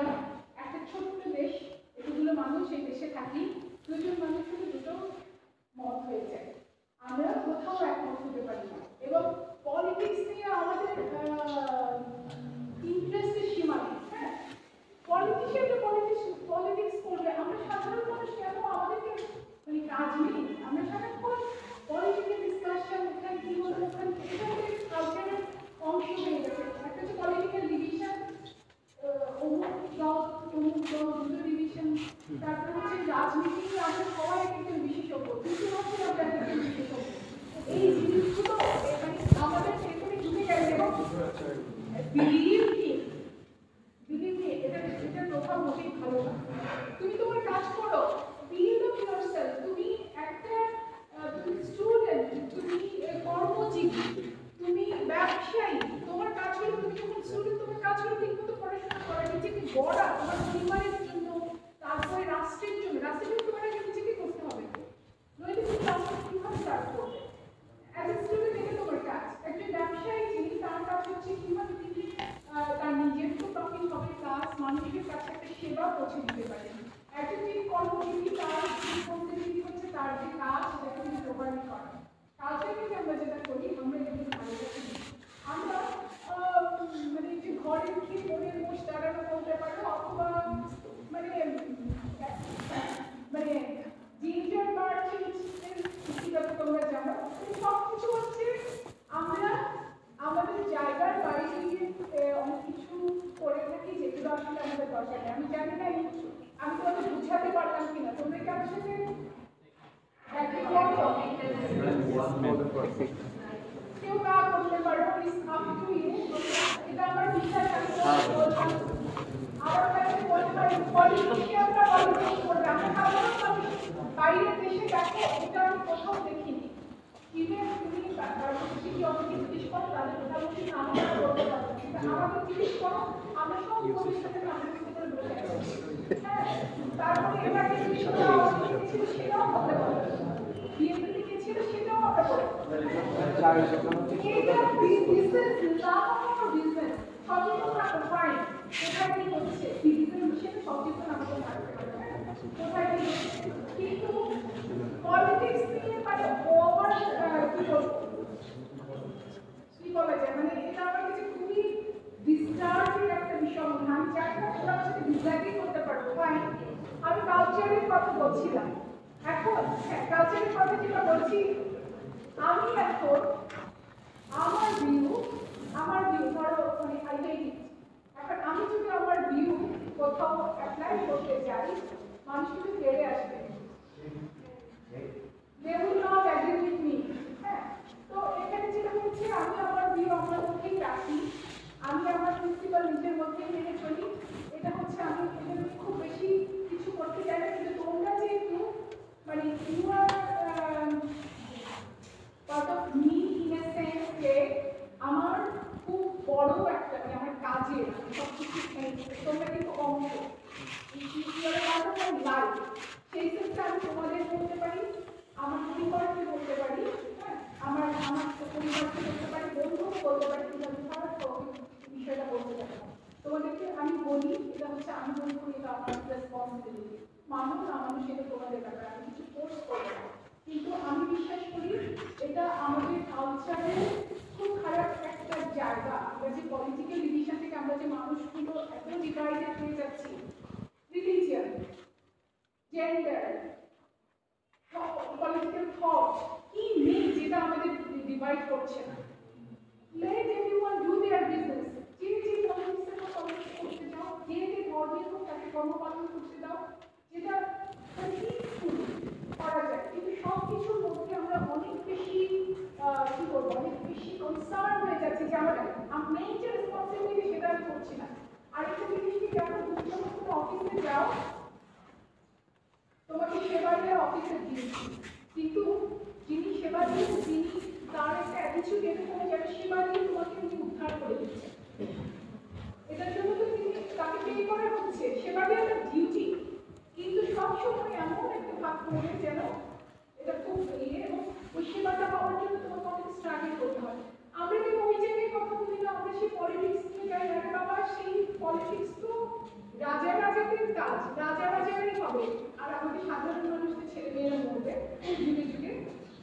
একটা ছোট্ট দেশ, এতগুলো মানুষ এই দেশে থাকি, দুজন মানুষ শুধু দুটো মত হয়ে যায়, আমরা কোথাও একমত হতে পারি না। এবং পলিটিক্স নিয়ে আমাদের ইন্টারেস্টের সীমা নেই। হ্যাঁ, পলিটিশিয়ানরা পলিটিক্স করবে, আমরা সাধারণ মানুষ কেন, আমাদেরকে মানে কাজ নেই, আমরা সারাক্ষণ পলিটিক্যাল ডিসকাশন, ওখানে কি হলো, ওখানে এটা আমাদের কালচারের অংশ হয়ে গেছে। একটা হচ্ছে পলিটিক্যাল ডিভিশন, অমুক দল দুটো ডিভিশন, তারপরে হচ্ছে রাজনীতি, আমরা সবাই একজন বিশেষজ্ঞ, দুটো হচ্ছে আমরা একজন বিশেষজ্ঞ। এই জিনিসগুলো মানে আমাদের ভেতরে ঢুকে গেছে এবং বিলিভ মি এটা প্রভাব মোটেই ভালো না। তুমি তোমার কাজ করো, বিলিভ ইন ইয়োরসেলফ। তুমি একটা তুমি স্টুডেন্ট, তুমি কর্মজীবী, তুমি ব্যবসায়ী, তোমার কাজ হলো তুমি যখন স্টুডেন্ট তোমার কাজ হলো ঠিকমতো পড়াশোনা করা, নিজেকে গড়া, তোমার পরিবারের জন্য, তারপরে রাষ্ট্রের জন্য। রাষ্ট্রের জন্য তোমার আগে নিজেকে করতে হবে, নইলে তুমি রাষ্ট্র কিভাবে স্টার্ট করবে? অ্যাজ এ স্টুডেন্ট এটা তোমার কাজ। একজন ব্যবসায়ী যিনি, তার কাজ হচ্ছে কিভাবে তিনি তার নিজের তো প্রফিট হবে, প্লাস মানুষের কাছে একটা সেবা পৌঁছে দিতে পারেন। একজন যিনি কর্মজীবী, তার রেসপন্সিবিলিটি হচ্ছে তার যে কাজ সেটাকে তিনি প্রপারলি করেন। কালচার থেকে আমরা যেটা করি, আমরা যেটা ভালো রাখি, আমরা মানে যে ঘরে উঠে মনের মোষ দাঁড়ানো বলতে পারো, অথবা মানে মানে জিঞ্জার মার্চেন্ট যত তোমরা জানো, সব কিছু হচ্ছে আমরা আমাদের জায়গার বাইরে গিয়ে অনেক কিছু করে থাকি, যেগুলো আসলে আমাদের দরকার নেই। আমি জানি না আমি তোমাদের বুঝাতে পারলাম কিনা, তোমরা কি আমার সাথে কেউ না করতে পারো, প্লিজ আপ টু ইউ। এটা আমার বিশ্বাস আছে। আমার কাছে বলতে পারি পলিটিশিয়ানরা পলিটিক্স করবে, আমরা সাধারণ মানুষ বাইরের দেশে দেখো, এটা আমি কোথাও দেখিনি। ইভেন তুমি প্রধানমন্ত্রী আমাকে জিজ্ঞেস করো, তাদের প্রধানমন্ত্রী নাম আমরা বলতে পারবো, কিন্তু আমাকে জিজ্ঞেস করো, আমরা সব ভবিষ্যতের নামের ভিতরে বসে আছি। হ্যাঁ, তারপরে এটাকে সেটাও বলতে পারবো, বিএনপি কে ছিল সেটাও আমরা বলতে সচেতন থাকতে পারি, কোথায় কি হচ্ছে ডিজিটাল বিষয়ে সচেতন আমাদের থাকতে হবে, কোথায় কি হচ্ছে। কিন্তু পলিটিক্স নিয়ে মানে ওভার কি বলবো বলা যায়, মানে এটা আমার কাছে খুবই ডিস্টার্বিং একটা বিষয় মনে হয়। আমি চাই না তোমরা আমার সাথে ডিসঅ্যাগ্রি করতে পারবো, ফাইন। আমি কালচারের কথা বলছিলাম। এখন হ্যাঁ, কালচারের কথা যেটা বলছি, আমি এখন আমার ভিউ ধরো মানে আইডেন্টিটি, এখন আমি যদি আমার ভিউ কোথাও অ্যাপ্লাই করতে যাই, মানুষ কিন্তু ফেলে আসবে, they will not agree with me, হ্যাঁ। তো এখানে যেটা হচ্ছে, আমি আমার ভিউ আমার মধ্যেই রাখি, আমি আমার প্রিন্সিপাল নিজের মধ্যেই মেনে চলি। এটা হচ্ছে আমি এখানে খুব বেশি কিছু করতে চাই না, কিন্তু তোমরা যেহেতু মানে you are part of me in a sense যে আমার খুব বড় একটা মানে আমার কাজের সব কিছু তোমরা কিন্তু অংশ, part of my life, সেই ক্ষেত্রে আমি তোমাদের বলতে পারি, আমার পরিবারকে বলতে পারি, হ্যাঁ, আমার পরিবারকে বলতে পারি, বন্ধুকে বলতে পারি, কিন্তু আমি কারো বিষয়টা বলতে পারি না। তোমাদেরকে আমি বলি, এটা হচ্ছে আমি মনে করি এটা আমার রেসপন্সিবিলিটি, মানো না মানো সেটা তোমাদের ব্যাপার, আমি কিছু ফোর্স করবো না। কিন্তু আমি বিশ্বাস করি এটা আমাদের কালচারের খুব খারাপ একটা জায়গা। আমরা যে পলিটিক্যাল ডিভিশন থেকে আমরা যে মানুষগুলো এত ডিভাইডেড হয়ে যাচ্ছি, রিলিজিয়ন, জেন্ডার, পলিটিক্যাল থট, কি নেই যেটা আমাদের ডিভাইড করছে না। Let everyone do their business. যে যে পলিটিক্সের পলিটিক্স করতে দাও, যে যে ধর্মের হোক তাকে কর্ম পালন করতে দাও, যেটা পিসফুল করা যায়। কিন্তু সব কিছুর মধ্যে আমরা অনেক বেশি কি বলবো, অনেক বেশি কনসার্ন হয়ে যাচ্ছি যে আমাদের মেইন যে রেসপন্সিবিলিটি সেটা আমি করছি না। আরেকটা জিনিস কি, যখন তুমি যখন কোনো অফিসে যাও, তোমাকে সেবা দেওয়া অফিসের জিনিস, কিন্তু যিনি সেবা দিয়েছে তিনি তার একটা অ্যাটিটিউড এরকম যেন সেবা দিয়ে তোমাকে তিনি উদ্ধার করে দিচ্ছে। এটার জন্য তো তিনি তাকে পে করা হচ্ছে, সেবা দেওয়া তার ডিউটি, কিন্তু সবসময় এমন একটা ভাব করবে যেন এটা খুব এবং ওই সেবাটা পাওয়ার জন্য তোমাকে অনেক স্ট্রাগল করতে হয়। আমরা যে ওই জায়গায় কথা বলি না, আমরা সেই পলিটিক্স নিয়ে যাই না বাবা, সেই পলিটিক্স তো রাজা রাজাদের কাজ, রাজা রাজারই হবে, আর আমাদের সাধারণ মানুষদের ছেলে মেয়েরা মরবে যুগে যুগে,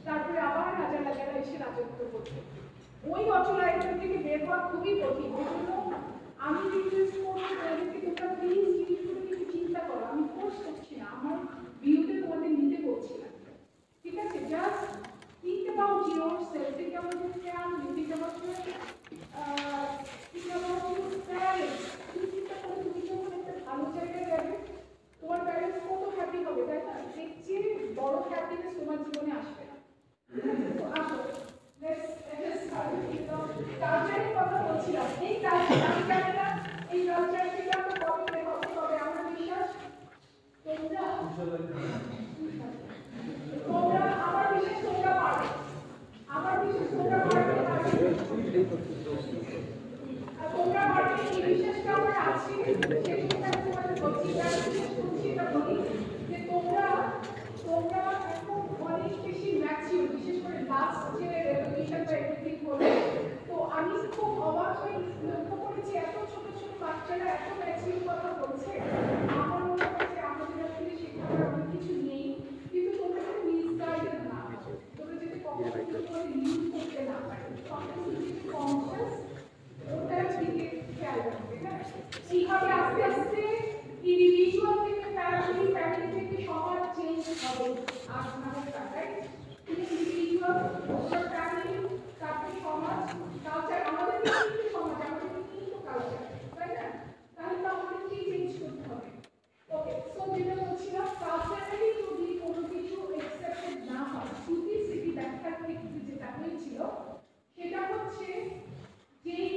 তারপরে আবার রাজা রাজারা এসে রাজত্ব করবে। ওই অচলায়তন থেকে বের হওয়া খুবই কঠিন। ওই জন্য আমি রিকোয়েস্ট করবো তাদেরকে, তোমরা প্লিজ জিনিসগুলো কিছু চিন্তা করো। আমি ফোর্স করছি না, আমার ভিউতে তোমাদের নিতে বলছি না, ঠিক আছে? Just think about yourself, think about your family, think about your parents. তুমি চিন্তা করো, তুমি যখন একটা ভালো জায়গায় যাবে, তোমার প্যারেন্টস কত হ্যাপি হবে, তাই না? এর চেয়ে বড় হ্যাপিনেস তোমার জীবনে আসবে না। তো আসো, কালচারের কথা বলছিলাম। এই কালচার আমি জানি না এই কালচার থেকে আমরা কবে বের হবো, তবে আমার বিশ্বাস তোমরা আমার বিশ্বাস তোমরা পারবে, আমার বিশ্বাস তোমরা পারবে, তোমরা পারবে, এই বিশ্বাসটা আমার আছে। সেই জন্য আমি তোমাদের বলছি, বিশ্বাস করছি, এটা বলি যে তোমরা এখন অনেক বেশি ম্যাচিউর, বিশেষ করে লাস্ট যে রেভলিউশনটা এভরিথিং হলো। তো আমি খুব অবাক হয়ে লক্ষ্য করেছি এত ছোট ছোট বাচ্চারা এত ম্যাচিউর কথা বলছে। আমার মনে হয় যে আমাদের আসলে শেখানোর অনেক কিছু নেই, কিন্তু তোমরা যদি মিসগাইডেড না হও, তোমরা যদি কখনো ইউজ করতে না পারো, তখন যদি কনসিয়াস ওটার দিকে খেয়াল রাখবে, হ্যাঁ। এইভাবে আস্তে আস্তে ইন্ডিভিজুয়াল থেকে ফ্যামিলি, ফ্যামিলি থেকে সমাজ চেঞ্জ হবে। আপনাদের রাইট, ইন্ডিভিজুয়াল, ফ্যামিলি, তারপরে সমাজ, কালচার, আমাদের কিন্তু সমাজ, আমাদের কিন্তু কালচার, তাই না? তাহলে তো আমাদের কি চেঞ্জ করতে হবে? ওকে, সো যেটা বলছিলাম, কালচারালি যদি কোনো কিছু অ্যাকসেপ্টেড না হয়, শ্রুতি স্মৃতি ব্যাখ্যার ক্ষেত্রে যেটা হয়েছিল সেটা হচ্ছে যেই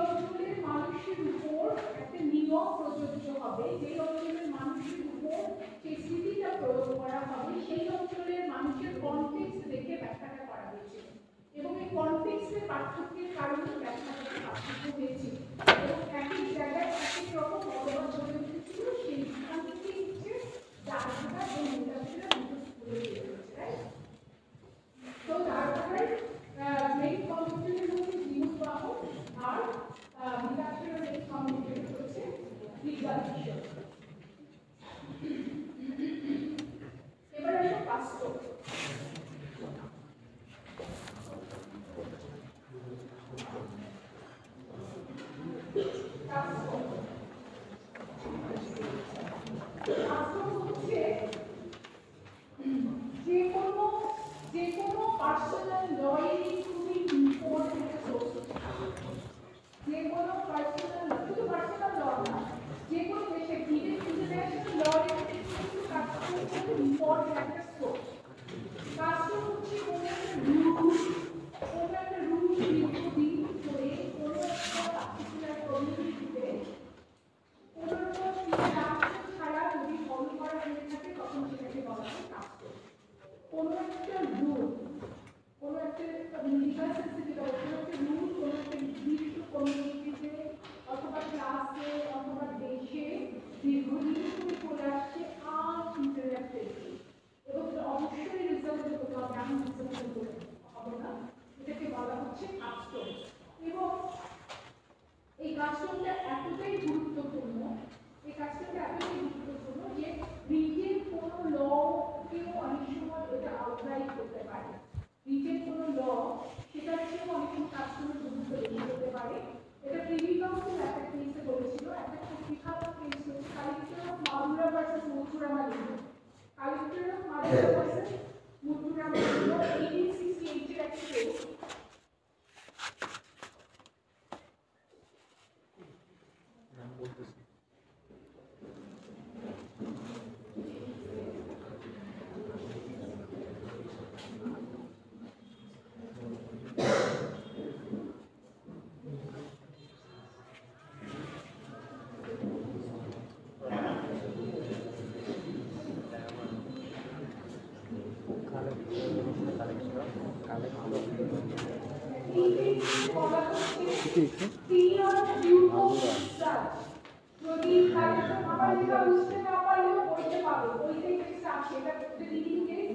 অঞ্চলের মানুষের উপর একটা নিয়ম প্রযোজ্য হবে, যেই অঞ্চলের মানুষের উপর সেই স্মৃতিটা প্রয়োগ করা হবে, সেই অঞ্চলের মানুষের কনটেক্সট দেখে ব্যাখ্যাটা করা হয়েছিল, এবং এই কনটেক্সটের পার্থক্যের কারণে ব্যাখ্যাটা পার্থক্য হয়েছিল, এবং একই জায়গায় একই রকম মতবাদ গড়ে উঠেছিল। সেইখান থেকেই হচ্ছে দ্বারকাটা এবং মীনাক্ষীরা দুটো স্কুলে বের হয়েছে, রাইট? তো দ্বারকাটার মেইন কম্পিটিটর হচ্ছে জিউসবাহ, আর মীনাক্ষীর মেইন কম্পিটিটর হচ্ছে বিদ্যাধীশ্বর। এবার আসো বাস্তব। কাস্টম হচ্ছে যে কোনো পার্সোনাল লয়েরই খুবই ইম্পর্টেন্ট সোর্স। যে কোনো পার্সোনাল শুধু পার্সোনাল ল না, যে কোনো দেশে ইভেন ইন্টারন্যাশনাল লয়ের কিন্তু কাস্টম খুব ইম্পর্টেন্ট একটা সোর্স। কাস্টম হচ্ছে কোনো একটা রুল দীর্ঘদিন ধরে কোনো একটা পার্টিকুলার কমিউনিটিতে কোনো রকম ছাড়া যদি ফলো করা হয়ে থাকে তখন সেটাকে বলা হয় কাস্টম। কোনো একটা রুল, কোনো একটা লিগাল সিস্টেম, কোনো একটা রুল কোনো একটা নির্দিষ্ট কমিউনিটিতে অথবা ক্লাসে অথবা দেশে দীর্ঘদিন ধরে চলে আসছে আনইন্টারাপ্টেডলি, এবং অবশ্যই রিজাল্ট করতে হবে, আমি রিজাল্ট করতে হবে না, এটাকে বলা হচ্ছে কাস্টম। এবং এই কাস্টমটা এতটাই গুরুত্বপূর্ণ, এই কাজটাকে এতটাই গুরুত্বপূর্ণ যে রিটেন কোনো লকেও অনেক সময় এটা আউটলাইন করতে পারে। রিটেন কোনো ল সেটার চেয়েও অনেক সময় কাস্টমের গুরুত্ব বেশি হতে পারে। এটা প্রিভি কাউন্সিল একটা কেসে বলেছিল, একটা খুব বিখ্যাত কেস হচ্ছে collector of Madura versus Moottoo Ramalinga. Collector of Madura versus Moottoo Ramalinga 1868 এর একটা কেস। যদি কালেক্টর আমার লেখা বুঝতে না পারলেও পড়তে পারো, ওইটাই টেক্সট আছে, এটা রিডিং কেস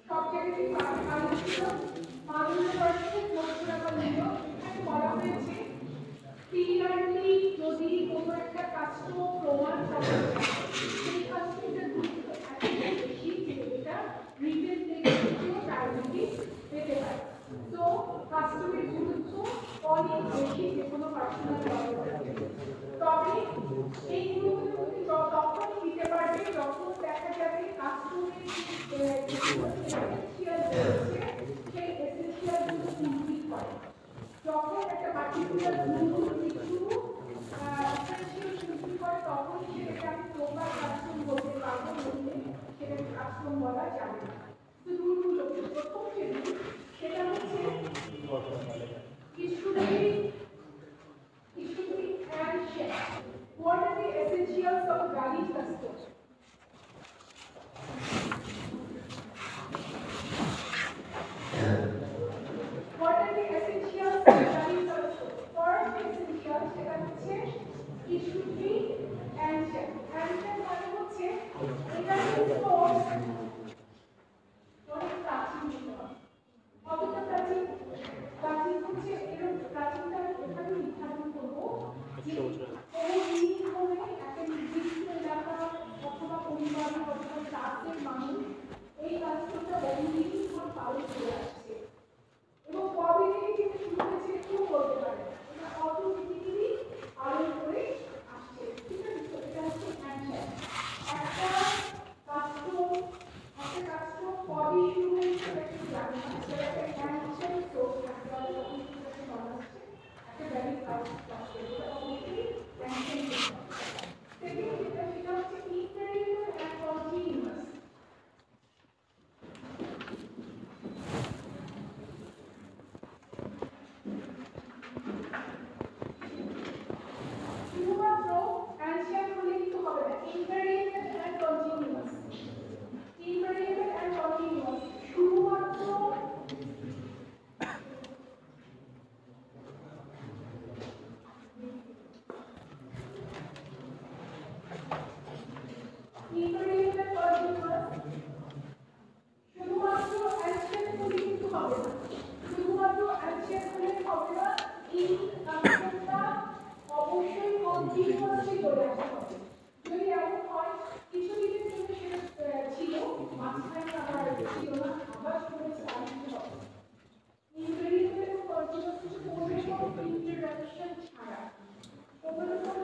সব জায়গাতেই পাবে। কালেক্টর মাদুরা ভার্সেস মথুরামা লিগো, এখানে বলা হয়েছে ক্লিয়ারলি যদি কোনো একটা কাস্টম প্রমাণ করা যায়, সেই কাস্টমটার গুরুত্ব এতটাই বেশি যে এটা রিটেন টেক্সটেও প্রায়োরিটি পেতে পারে। তো কাস্টমের গুরুত্ব অনেক বেশি যে কোনো পার্সোনাল লয়ের। তবে এই গুরুত্ব তখনই দিতে পারবে যখন দেখা যাবে কাস্টমের এসেনশিয়াল রয়েছে সেই এসেনশিয়াল গুলো ফুলফিল করে। যখন একটা পার্টিকুলার রুল কিছু এসেনশিয়াল ফুলফিল করে তখনই সেটাকে আমি প্রপার কাস্টম বলতে পারবো, বললে সেটাকে কাস্টম বলা যাবে না। তো রুলগুলো প্রথম যে রুল সেটা হচ্ছে it should be handshake. What are the essentials of a valid custom? What are the essentials of a valid custom? First essential সেটা হচ্ছে it should be handshake. Handshake মানে হচ্ছে এটা কিন্তু অনেক প্রাচীন বিষয়। কতটা প্রাচীন? প্রাচীন হচ্ছে এরকম প্রাচীনটা এখানে নির্ধারণ করবো যে কোনো দিন ধরে একটা নির্দিষ্ট এলাকা অথবা পরিবার অথবা ক্লাসের মানুষ এই কাজটা বহুদিন ধরে পালন করে আসছে, এবং কবে থেকে কিন্তু শুরু হয়েছে কেউ বলতে পারে এটা কত দিনই পালন করে আসছে। ঠিক আছে, তো এটা হচ্ছে হ্যান্ডশেক। একটা কাস্টম কবে শুরু হয়েছে একটু জানি না, সেটা একটা হ্যান্ডশেক সোর্স থাকতে হবে, তখন সেটাকে বলা হচ্ছে একটা ভ্যালিড কাস্টম, এটা অবশ্যই হ্যান্ডশেক। সেকেন্ড সেটা হচ্ছে ইন্টারিয়াল অ্যান্ড কন্টিনিউয়াস। শুধুমাত্র হ্যান্ডশেক হলে কিন্তু হবে না, ইন্টারিয়াল and continuous. Invariable and continuous শুধুমাত্র ইনভেরিয়েবল কন্টিনিউয়াস শুধুমাত্র অ্যানসার হলে কিন্তু হবে না, শুধুমাত্র অ্যানসার হলে হবে না, এই কাজটা অবশ্যই কন্টিনিউয়াসলি করে আসতে হবে। যদি এমন হয় কিছুদিনের জন্য সেটা ছিল, মাঝখানে আবার ছিল না, আবার করে চালিয়ে হবে। ইনভেরিয়েবল এবং কন্টিনিউয়াস কোনো রকম ইন্টারাপশন ছাড়া, কোনো রকম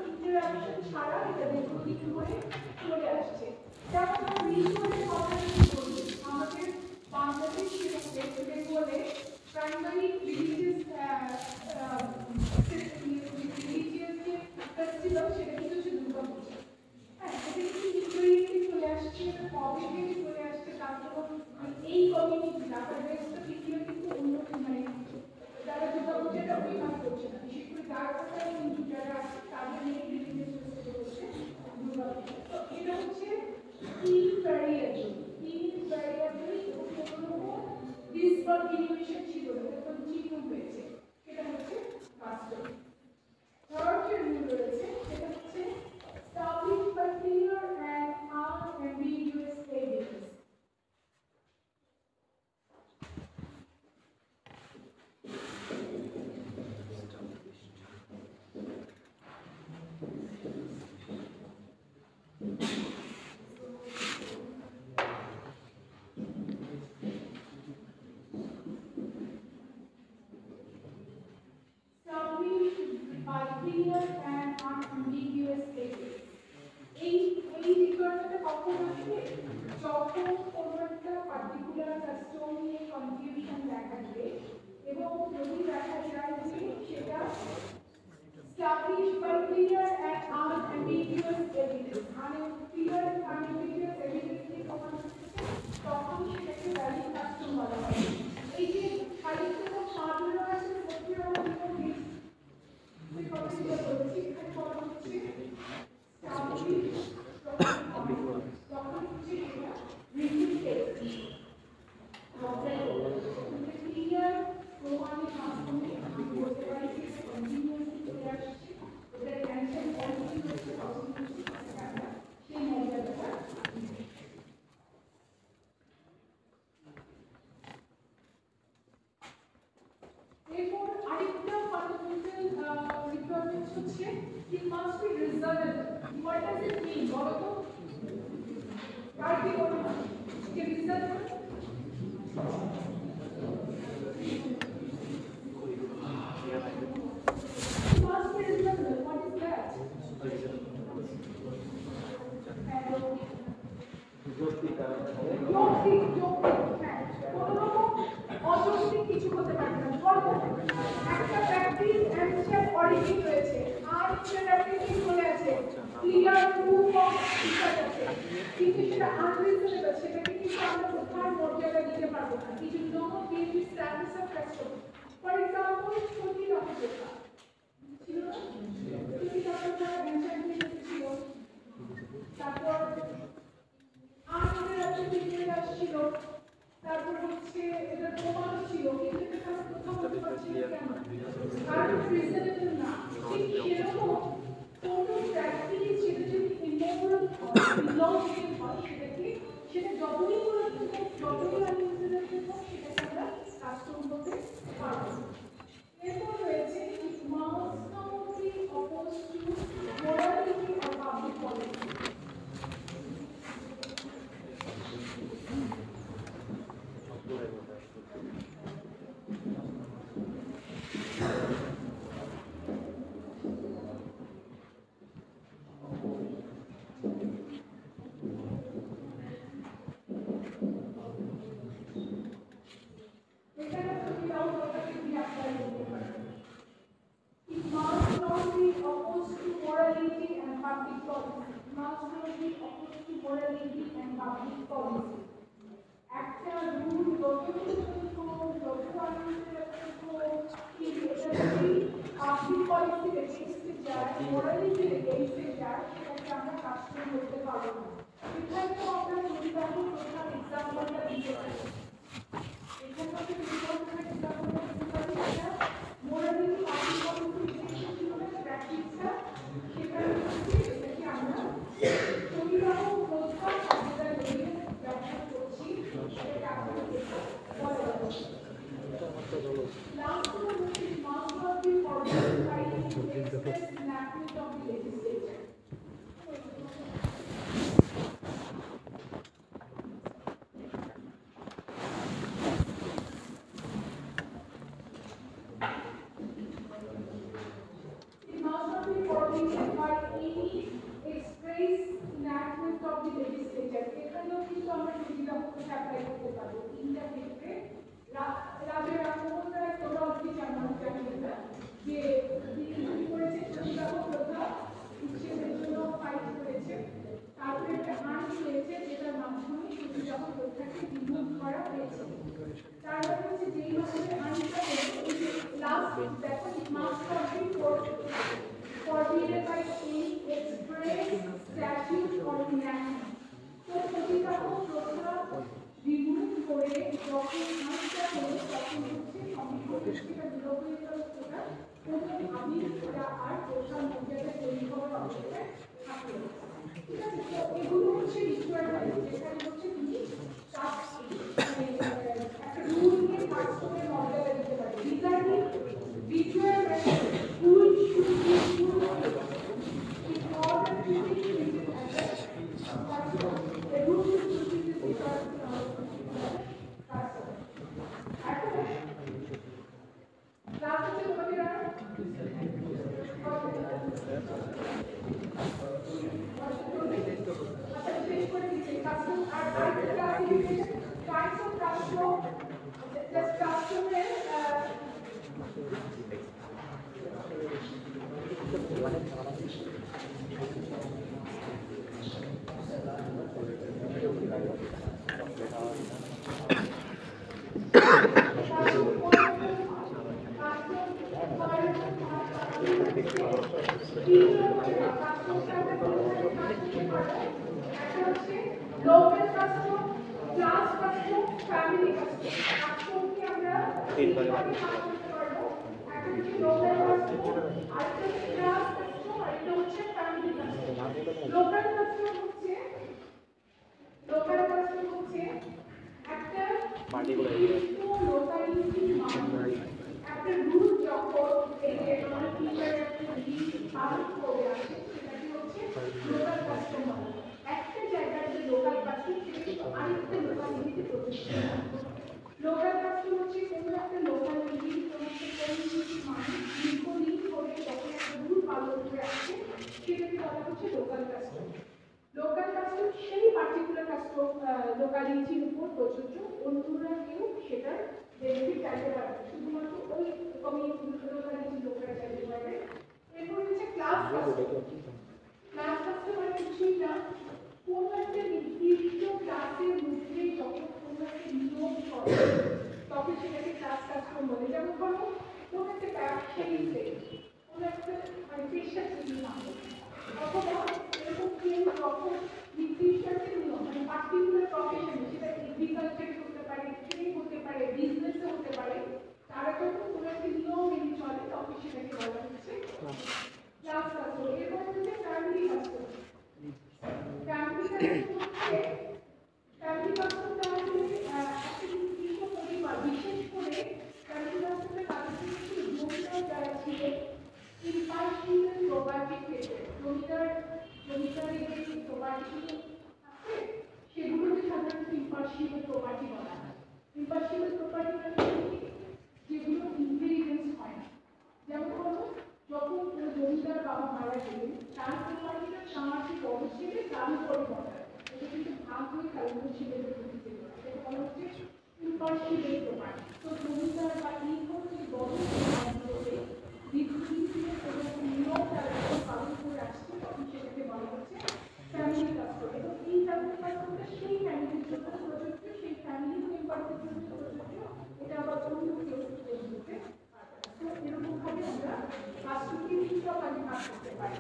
clear and unambiguous statement. এই রিকোয়ারমেন্টটা কখন আসে? যখন কোনো একটা পার্টিকুলার কাস্টম নিয়ে কনফিউশন দেখা যায় এবং যদি দেখা যায় যে সেটা established by clear and unambiguous evidence. Clear and unambiguous evidence নিয়ে প্রমাণ করছে তখন সেটাকে ভ্যালিড কাস্টম বলা হয়। এই যে খালিদপুর মাদ্রাসার মধ্যে আমরা যে কথাগুলো বলছি এখানে বলা হচ্ছে তখন হচ্ছে সেটা রিভিউ টেস্ট ক্লিয়ার প্রমাণের মাধ্যমে আমি বলতে পারি যে কন্টিনিউয়াসলি চলে আসছে ওদের ক্যান্সার পলিসি হচ্ছে সেই মর্যাদাটা। এরপর আরেকটা ফান্ডামেন্টাল রিকোয়ারমেন্ট হচ্ছে it must be reasonable. What does it mean? বলো তো কার কি বলো যে reasonable it must be reasonable. What is that? যৌক্তিক, হ্যাঁ, কোনোরকম অযৌক্তিক কিছু হতে পারে না। ধরো একটা প্র্যাকটিস অ্যান্সার অরিজিন রয়েছে আর সেটা প্র্যাকটিস চলে আছে ক্লিয়ার প্রুফ অফ রিসার্চ আছে, কিন্তু সেটা আনরিজনেবল, সেটাকে কিন্তু আমরা কোথাও মর্যাদা দিতে পারবো না। কিছু no give the status of custom. For example সত্যি কথা ছিল না, সত্যি কথা অ্যান্সার ছিল, তারপর আমাদের একটা ভিডিও আসছিল, তারপর হচ্ছে এটা প্রমাণ ছিল, কিন্তু এটা আমরা কোথাও বলতে পারছি না কেন, কারণ রিজনেবল না। ঠিক সেরকম কোনো প্র্যাকটিস সেটা যদি ইমোরাল ইলজিক্যাল হয় সেটা যতই করে যতই আনরিজনেবল হোক সেটাকে আমরা কাস্টম করতে পারবো। এরপর রয়েছে it must not be oppose to morality or public policy. It must not be opposed to morality and public policy. It must not be opposed to morality and public policy. একটা রুল যতই হোক, যত আনন্দের হোক, কিন্তু এটা যদি পাবলিক পলিসির এগেইনস্টে যায়, মোরালিটির এগেইনস্টে যায়, সেটাকে আমরা কাস্টম করতে পারবো না। এখানে তো আমরা পরিবাহ প্রধান এক্সাম্পলটা দিতে পারি, এখানে আমরা পরিবাহ প্রধান এক্সাম্পলটা দিতে পারি, এটা মোরালিটি পাবলিক পলিসির এগেইনস্টে ছিল না প্র্যাকটিসটা, সেখানে হচ্ছে এটাকে আমরা পরিবাহ প্রধান শব্দটা নিয়ে ব্যবহার করছি, সেটাকে আমরা বলা যাবে। Last one is it must not be forbidden by the express enactment of the legislature. It must not be forbidden by any express enactment of the legislature. এখানেও কিন্তু আমরা সুবিধা হতে অ্যাপ্লাই করতে পারবো তিনটা ক্ষেত্রে। রাজা রামমোহন রায় তোমরা অবধি জানো যে তিনি করেছে সতীদাহ প্রথা উচ্ছেদের জন্য ফাইট করেছে, তারপরে একটা আইন হয়েছে যেটার মাধ্যমে সতীদাহ প্রথাকে রিমুভ করা হয়েছে। তারপর হচ্ছে যেই মাসে আইনটা হয়েছে লাস্ট দেখো it must not be forbidden by any express statute or enactment. তো সতীদাহ প্রথা রিমুভ করে যখন আইনটা হলো তখন হচ্ছে সংবিধানের সেটা বিরোধিতা প্রথা কোনোভাবেই সেটা আর প্রশাসন মর্যাদা তৈরি হওয়ার অবস্থায় থাকে না। ঠিক আছে, তো এগুলো হচ্ছে রিকোয়ারমেন্ট, যেখানে হচ্ছে তুমি একটা রুল নিয়ে কাজ করে মর্যাদা দিতে পারে। Regarding requirement rule should be fulfilled in order to be treated as a rule should be discussed. Last, local custom, class custom, family custom. Custom কি আমরা তিনভাগে ভাগ করতে পারবো। একটা হচ্ছে লোকাল কাস্টম, আরেকটা হচ্ছে ক্লাস কাস্টম, আরেকটা হচ্ছে ফ্যামিলি কাস্টম। লোকাল কাস্টম হচ্ছে একটা নির্দিষ্ট লোকালিটি মানে একটা রুল যখন এই যে আমরা টিচার একটা লিস্ট পালন করে আসে সেটাকে হচ্ছে লোকাল কাস্টম বলে। একটা জায়গার যে লোকাল কাস্টম সেটা আরেকটা লোকালিটিতে প্রতিষ্ঠিত। লোকাল কাস্টম হচ্ছে কোনো একটা লোকালিটি কোনো একটা কমিউনিটি মানুষ দীর্ঘদিন ধরে যখন একটা রুল পালন করে আসছে সেটাকে বলা হচ্ছে লোকাল কাস্টম। লোকাল কাস্টম সেই পার্টিকুলার কাস্টম লোকালিটির উপর প্রযোজ্য, অন্যরা কেউ সেটার বেনিফিট চাইতে পারবে, শুধুমাত্র ওই কমিউনিটি লোকালিটির লোকেরা চাইতে পারবে। এরপর হচ্ছে ক্লাস কাস্টম। ক্লাস কাস্টম মানে কিছুই না, কোন একটা নির্দিষ্ট ক্লাসের মধ্যে যখন কোনো একটা নিয়ম করে তখন সেটাকে ক্লাস কাস্টম বলে। যেমন ধরো কোন একটা ব্যবসায়ীতে কোন একটা মানে পেশাজীবী মানুষ অথবা এরকম কেউ যখন নির্দিষ্ট একটা নিয়ম মানে পার্টিকুলার প্রফেশনে, সেটা এগ্রিকালচারে হতে পারে, ট্রেড হতে পারে, বিজনেসে হতে পারে, তারা যখন কোনো একটা নিয়ম মেনে চলে তখন সেটাকে বলা হচ্ছে ক্লাস কাস্টম। এরপর হচ্ছে ফ্যামিলি কাস্টম। ফ্যামিলি কাস্টমটা আসলে একটা নির্দিষ্ট পরিবার, বিশেষ করে ফ্যামিলি কাস্টমের কাছে জমিদার যারা ছিলেন ইম্পার্শিয়াল প্রপার্টি ক্ষেত্রে জমিদারের যে প্রপার্টি আছে সেগুলোকে সাধারণত ইম্পার্শিয়াল প্রপার্টি বলা হয়। ইম্পার্শিয়াল প্রপার্টি মানে যেগুলো ইনহেরিটেন্স হয় না। যেমন ধরো যখন কোনো জমিদার বাবা মারা গেলেন তার প্রপার্টিটা তার যে বড় ছেলে তার উপরে বসায়, এটা কিন্তু ভাগ হয়ে কারণ ছেলেদের প্রতি ছিল, এটা বলা হচ্ছে ইম্পার্শিয়াল প্রপার্টি। তো জমিদার বা এই ধরনের বড় প্রপার্টিগুলোতে দীর্ঘদিন থেকে কোনো নিয়ম তারা যখন পালন করে আসছে তখন সেটাকে বলা হচ্ছে ফ্যামিলি কাস্টম। এবং এই ফ্যামিলি কাস্টমটা সেই ফ্যামিলির জন্য প্রযোজ্য, সেই ফ্যামিলি মেম্বারদের জন্য প্রযোজ্য, এটা আবার অন্য কেউ প্রযোজ্য করতে পারবে না। তো এরকম ভাবে আমরা কাস্টমকে তিন রকম ভাগ করতে পারি: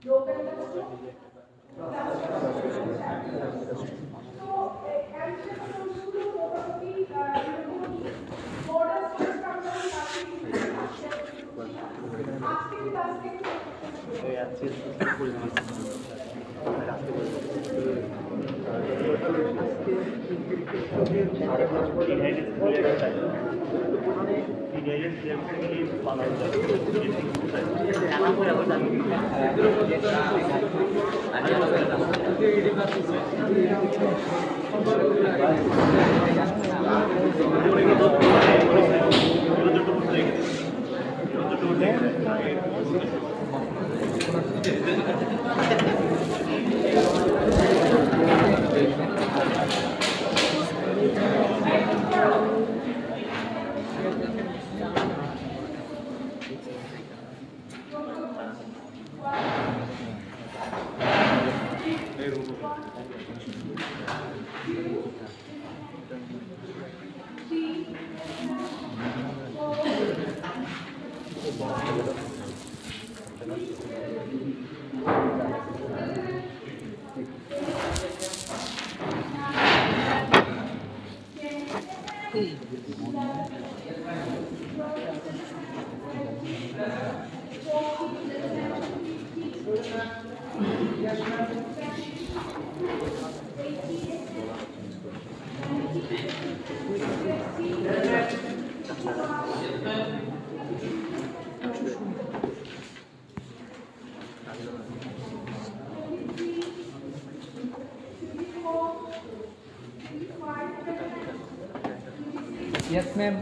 লোকাল কাস্টম, তো অ্যানসার কোর্সগুলো মোটামুটি এরকম বর্ডার সিস্টেম আমরা আজকে ক্লাস থেকে Yes, ma'am.